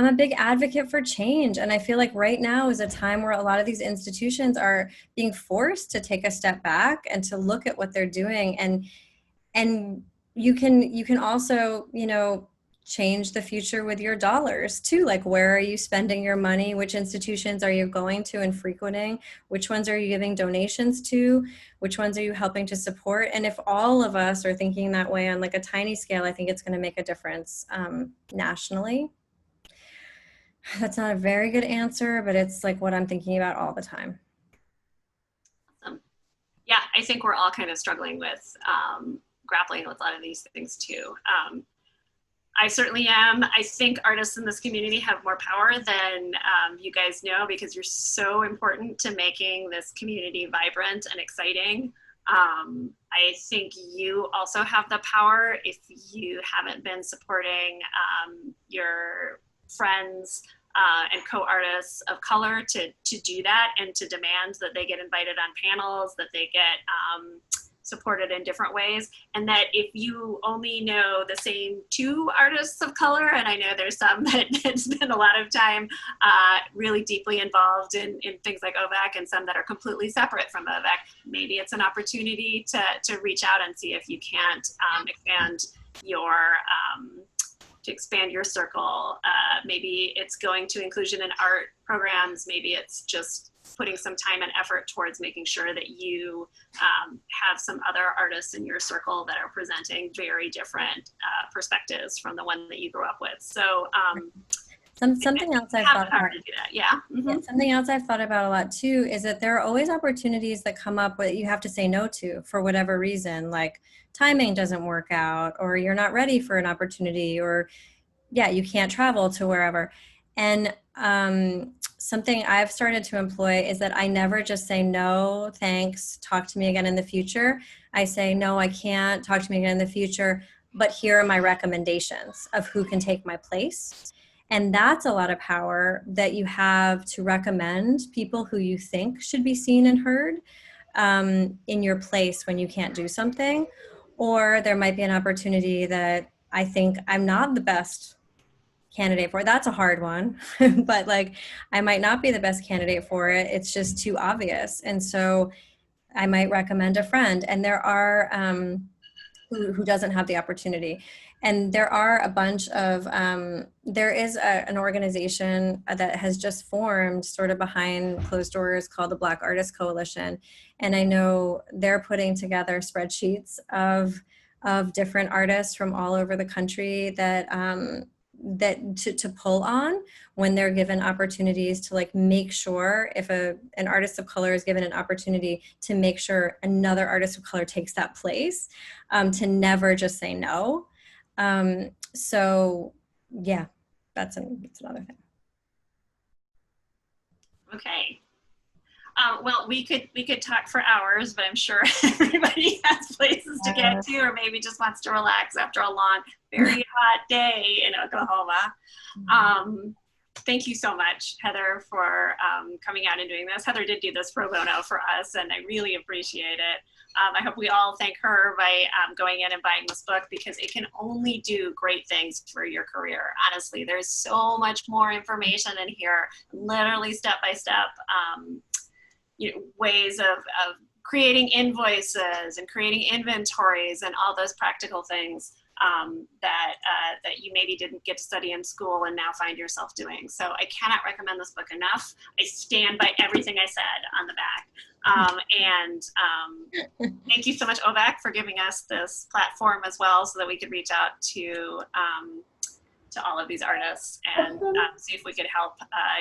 a big advocate for change. And I feel like right now is a time where a lot of these institutions are being forced to take a step back and to look at what they're doing. And you can also, change the future with your dollars too. Like, where are you spending your money? Which institutions are you going to and frequenting? Which ones are you giving donations to? Which ones are you helping to support? And if all of us are thinking that way on like a tiny scale, I think it's going to make a difference nationally. That's not a very good answer, but it's like what I'm thinking about all the time. Yeah, I think we're all kind of struggling with grappling with a lot of these things too. I certainly am. I think artists in this community have more power than you guys know, because you're so important to making this community vibrant and exciting. I think you also have the power, if you haven't been supporting your friends and co-artists of color, to do that and to demand that they get invited on panels, that they get supported in different ways. And that if you only know the same 2 artists of color, and I know there's some that spend a lot of time really deeply involved in things like OVAC, and some that are completely separate from OVAC, maybe it's an opportunity to reach out and see if you can't expand your circle. Maybe it's going to inclusion in art programs. Maybe it's just putting some time and effort towards making sure that you have some other artists in your circle that are presenting very different perspectives from the one that you grew up with. So something else I've thought about. To do that. Yeah. Mm-hmm. Yeah, something else I've thought about a lot too is that there are always opportunities that come up that you have to say no to for whatever reason, like timing doesn't work out, or you're not ready for an opportunity, or you can't travel to wherever. And something I've started to employ is that I never just say no, thanks, talk to me again in the future. I say, no, I can't, talk to me again in the future, but here are my recommendations of who can take my place. And that's a lot of power that you have to recommend people who you think should be seen and heard in your place when you can't do something. Or there might be an opportunity that I think I'm not the best candidate for. That's a hard one, but like I might not be the best candidate for it. It's just too obvious. And so I might recommend a friend, and there are who doesn't have the opportunity. And there are a bunch of, there is an organization that has just formed sort of behind closed doors called the Black Artists Coalition. And I know they're putting together spreadsheets of different artists from all over the country that to pull on when they're given opportunities, to like make sure if an artist of color is given an opportunity, to make sure another artist of color takes that place, to never just say no. So yeah, that's another thing. Okay. Well, we could talk for hours, but I'm sure everybody has places to get to, or maybe just wants to relax after a long, very hot day in Oklahoma. Thank you so much, Heather, for coming out and doing this. Heather did do this pro bono for us, and I really appreciate it. I hope we all thank her by going in and buying this book, because it can only do great things for your career. Honestly, there's so much more information in here, literally step-by-step ways of creating invoices and creating inventories and all those practical things that you maybe didn't get to study in school and now find yourself doing. So I cannot recommend this book enough. I stand by everything I said on the back. Thank you so much, OVAC, for giving us this platform as well, so that we could reach out to all of these artists and see if we could help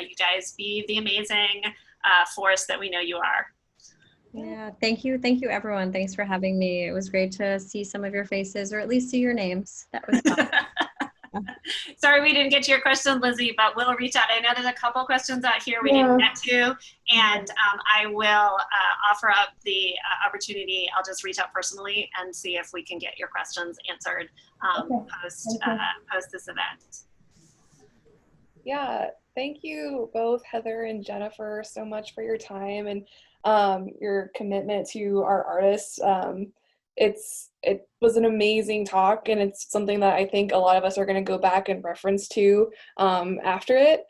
you guys be the amazing force that we know you are. Yeah, thank you everyone. Thanks for having me. It was great to see some of your faces, or at least see your names. That was fun. Sorry we didn't get to your question, Lizzie, but we'll reach out. I know there's a couple questions out here we didn't get to, and I will offer up the opportunity. I'll just reach out personally and see if we can get your questions answered post this event. Yeah, thank you both, Heather and Jennifer, so much for your time and your commitment to our artists. it was an amazing talk, and it's something that I think a lot of us are going to go back and reference to after it.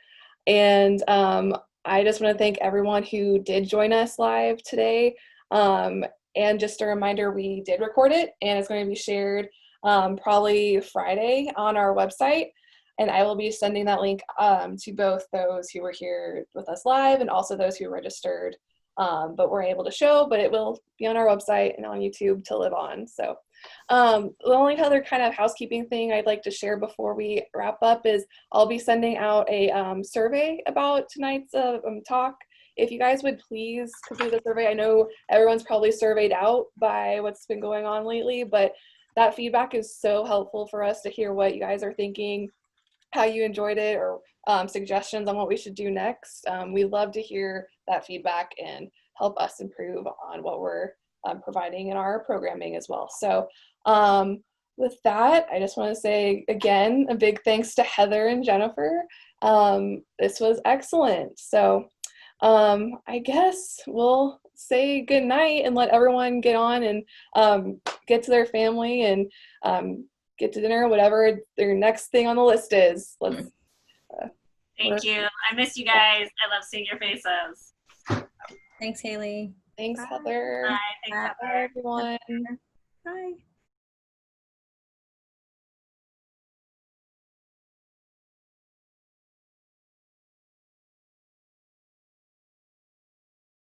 And I just want to thank everyone who did join us live today. And just a reminder, we did record it, and it's going to be shared probably Friday on our website. And I will be sending that link to both those who were here with us live and also those who registered but weren't able to show, but it will be on our website and on YouTube to live on. So the only other kind of housekeeping thing I'd like to share before we wrap up is I'll be sending out a survey about tonight's talk. If you guys would please complete the survey. I know everyone's probably surveyed out by what's been going on lately, but that feedback is so helpful for us to hear what you guys are thinking, how you enjoyed it, or suggestions on what we should do next. We love to hear that feedback and help us improve on what we're providing in our programming as well. So with that, I just want to say again, a big thanks to Heather and Jennifer. This was excellent. So I guess we'll say good night and let everyone get on and get to their family and get to dinner, whatever their next thing on the list is. Let's. Thank you. I miss you guys. I love seeing your faces. Thanks, Haley. Thanks, Bye. Heather. Bye. Thanks, Bye, Heather. everyone. Bye.